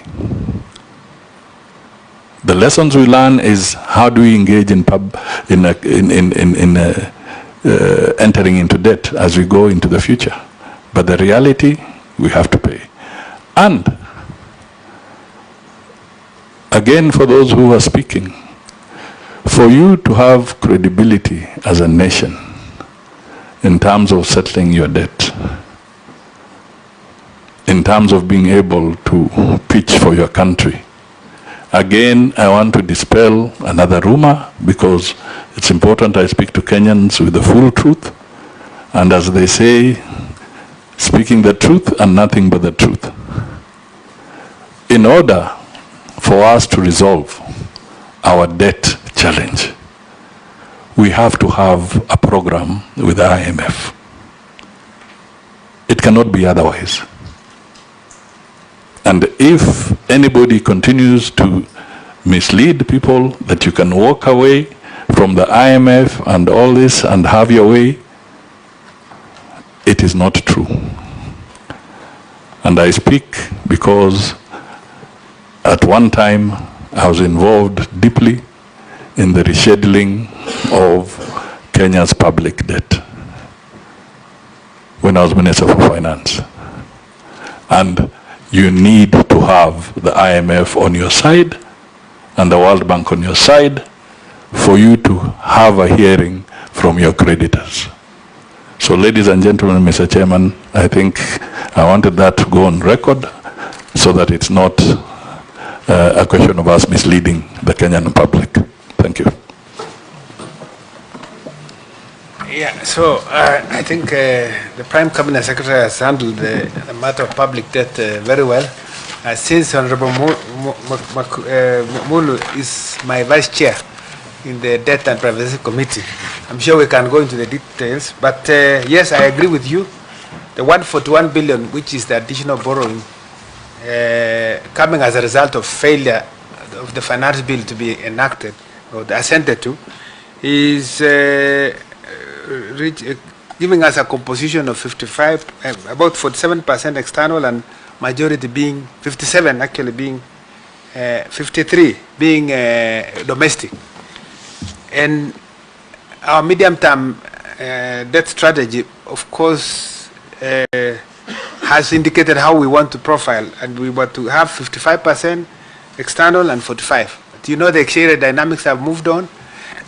Speaker 11: The lessons we learn is how do we engage in entering into debt as we go into the future. But the reality, we have to pay. And again, for those who are speaking, for you to have credibility as a nation in terms of settling your debt, in terms of being able to pitch for your country. Again, I want to dispel another rumor, because it's important I speak to Kenyans with the full truth. And as they say, speaking the truth and nothing but the truth. In order for us to resolve our debt challenge, we have to have a program with the IMF. It cannot be otherwise. And if anybody continues to mislead people that you can walk away from the IMF and all this and have your way, it is not true. And I speak because at one time I was involved deeply in the rescheduling of Kenya's public debt when I was Minister for Finance. And you need to have the IMF on your side and the World Bank on your side for you to have a hearing from your creditors. So ladies and gentlemen, Mr. Chairman, I think I wanted that to go on record so that it's not a question of us misleading the Kenyan public. Thank you.
Speaker 12: Yeah, so I think the Prime Cabinet Secretary has handled the matter of public debt very well. Since Honorable Mulu is my Vice Chair in the Debt and Privacy Committee, I'm sure we can go into the details. But yes, I agree with you. The 141 billion, which is the additional borrowing, coming as a result of failure of the finance bill to be enacted or assented to, is giving us a composition of 55, about 47% external, and majority being 57, actually being 53 being domestic. And our medium-term debt strategy, of course, has indicated how we want to profile, and we want to have 55% external and 45. But you know, the exchange dynamics have moved on,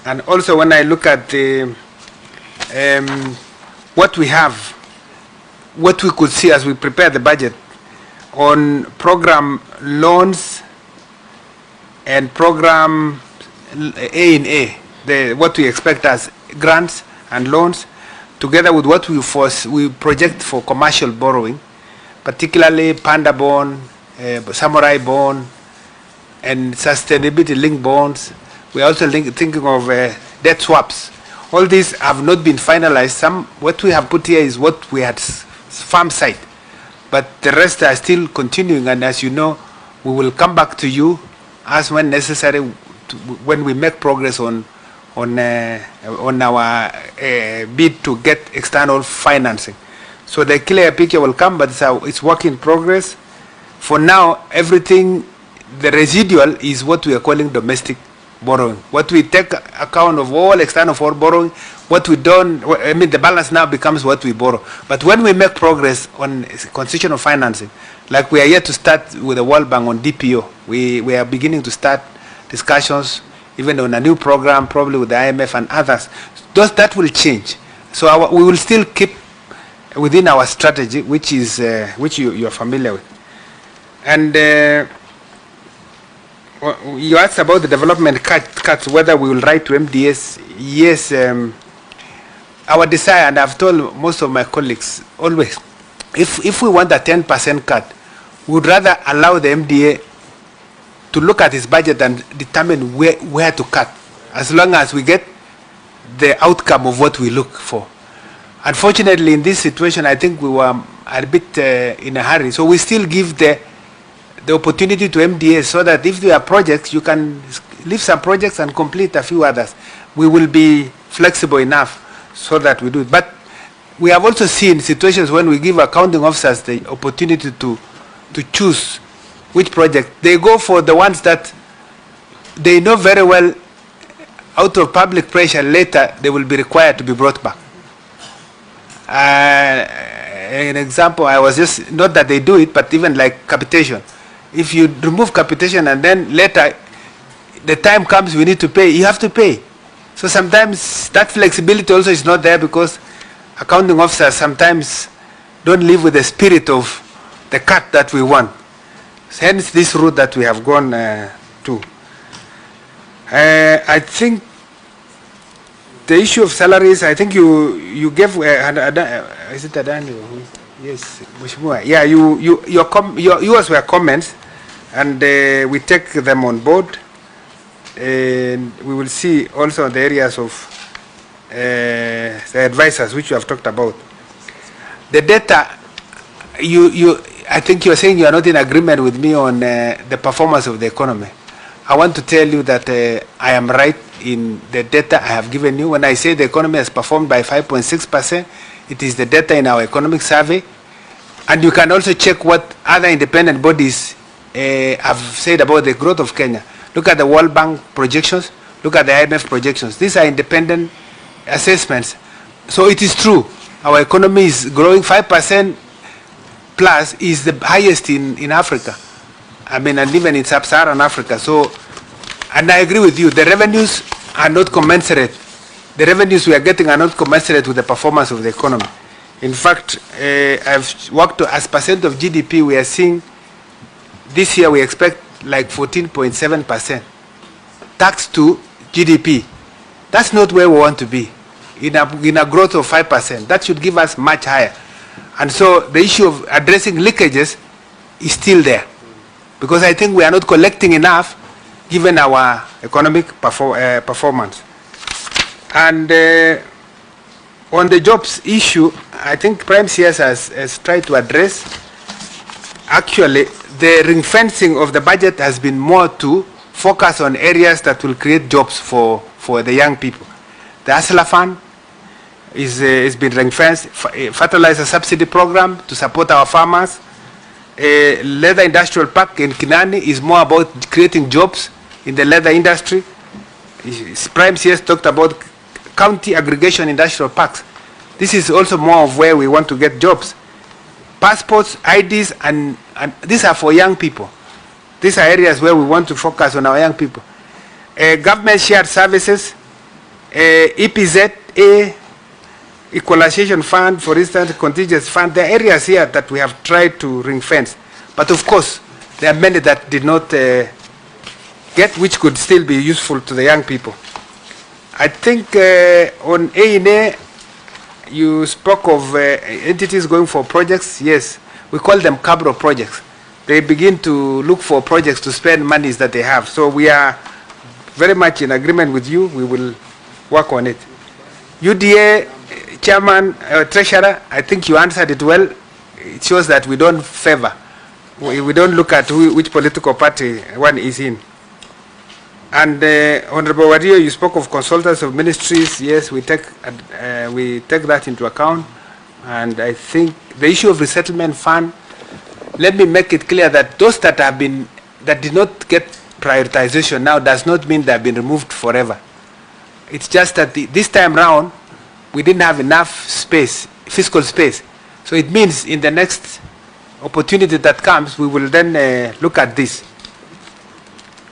Speaker 12: and also when I look at the what we have, what we could see as we prepare the budget on program loans and program A, what we expect as grants and loans, together with what we project for commercial borrowing, particularly Panda bond, Samurai bond, and sustainability-linked bonds. We are also thinking of debt swaps. All these have not been finalized. What we have put here is what we had farm side, but the rest are still continuing. And as you know, we will come back to you as when necessary when we make progress on our bid to get external financing. So the clear picture will come, but it's work in progress. For now, everything, the residual is what we are calling domestic borrowing. What we take account of all external for borrowing, what we don't, I mean, the balance now becomes what we borrow. But when we make progress on constitutional financing, like we are yet to start with the World Bank on DPO, we are beginning to start discussions even on a new program, probably with the IMF and others. That will change. So we will still keep within our strategy, which is which you are familiar with. And you asked about the development cuts, whether we will write to MDS. Yes, our desire, and I've told most of my colleagues always, if we want a 10% cut, we would rather allow the MDA to look at his budget and determine where to cut, as long as we get the outcome of what we look for. Unfortunately, in this situation, I think we were a bit in a hurry, so we still give the opportunity to MDA, so that if there are projects, you can leave some projects and complete a few others. We will be flexible enough so that we do it. But we have also seen situations when we give accounting officers the opportunity to choose which project. They go for the ones that they know very well, out of public pressure, later they will be required to be brought back. An example, I was just, not that they do it, but even like capitation. If you remove capitation and then later the time comes we need to pay, you have to pay. So sometimes that flexibility also is not there, because accounting officers sometimes don't live with the spirit of the cut that we want. Hence this route that we have gone to. I think the issue of salaries, I think you gave, is it Adani? Yes, Mheshimiwa. Yeah, yours were comments, and we take them on board. And we will see also the areas of the advisors which you have talked about. The data, I think you are saying you are not in agreement with me on the performance of the economy. I want to tell you that I am right in the data I have given you. When I say the economy has performed by 5.6%, it is the data in our economic survey. And you can also check what other independent bodies have said about the growth of Kenya. Look at the World Bank projections, look at the IMF projections. These are independent assessments. So it is true, our economy is growing 5% plus is the highest in Africa. I mean, and even in sub-Saharan Africa. So, and I agree with you, the revenues are not commensurate. The revenues we are getting are not commensurate with the performance of the economy. In fact, I've worked as percent of GDP, we are seeing this year we expect like 14.7% tax to GDP. That's not where we want to be. In a growth of 5%, that should give us much higher. And so the issue of addressing leakages is still there, because I think we are not collecting enough given our economic performance. And on the jobs issue, I think Prime CS has tried to address. Actually, the ring fencing of the budget has been more to focus on areas that will create jobs for the young people. The ASLA fund is been ring fenced, fertilizer subsidy program to support our farmers. Leather industrial park in Kinani is more about creating jobs in the leather industry. Prime CS talked about county aggregation industrial parks. This is also more of where we want to get jobs. Passports, IDs, and these are for young people. These are areas where we want to focus on our young people. Government shared services, EPZA, equalization fund, for instance, contingency fund. There are areas here that we have tried to ring fence. But of course, there are many that did not get, which could still be useful to the young people. I think on A&A, you spoke of entities going for projects. Yes, we call them Cabro projects. They begin to look for projects to spend monies that they have. So we are very much in agreement with you. We will work on it. UDA chairman, treasurer, I think you answered it well. It shows that we don't favor. We don't look at which political party one is in. And Honorable Wario, you spoke of consultants of ministries. Yes, we take that into account. And I think the issue of resettlement fund, let me make it clear that those that did not get prioritization now does not mean they have been removed forever. It's just that this time round, we didn't have enough space, fiscal space. So it means in the next opportunity that comes, we will then look at this.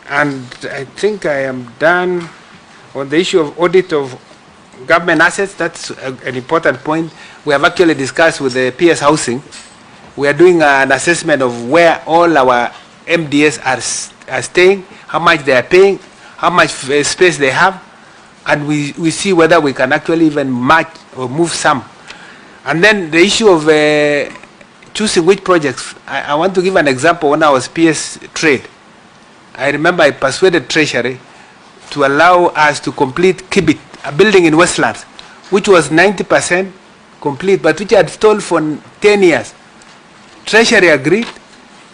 Speaker 12: And I think I am done on the issue of audit of government assets. That's an important point. We have actually discussed with the PS Housing. We are doing an assessment of where all our MDS are staying, how much they are paying, how much space they have, and we see whether we can actually even match or move some. And then the issue of choosing which projects. I want to give an example. When I was PS Trade, I remember I persuaded Treasury to allow us to complete Kibit, a building in Westlands, which was 90% complete, but which had stalled for 10 years. Treasury agreed,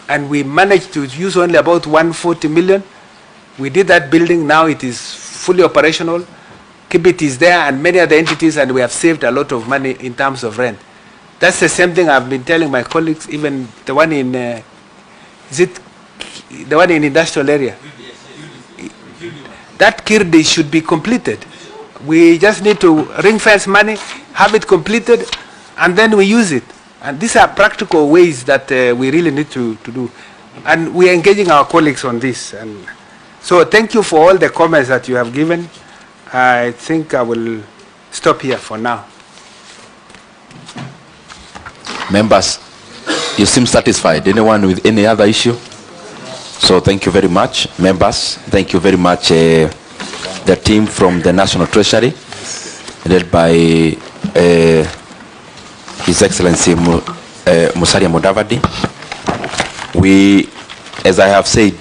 Speaker 12: and we managed to use only about 140 million. We did that building. Now it is fully operational. Kibit is there, and many other entities, and we have saved a lot of money in terms of rent. That's the same thing I've been telling my colleagues, even the one in, the one in industrial area. That Kirdi should be completed. We just need to ring fence money, have it completed, and then we use it. And these are practical ways that we really need to do. And we are engaging our colleagues on this. And so thank you for all the comments that you have given. I think I will stop here for now.
Speaker 2: Members, you seem satisfied. Anyone with any other issue? So thank you very much, members. Thank you very much, the team from the National Treasury, led by His Excellency Musalia Mudavadi. We, as I have said,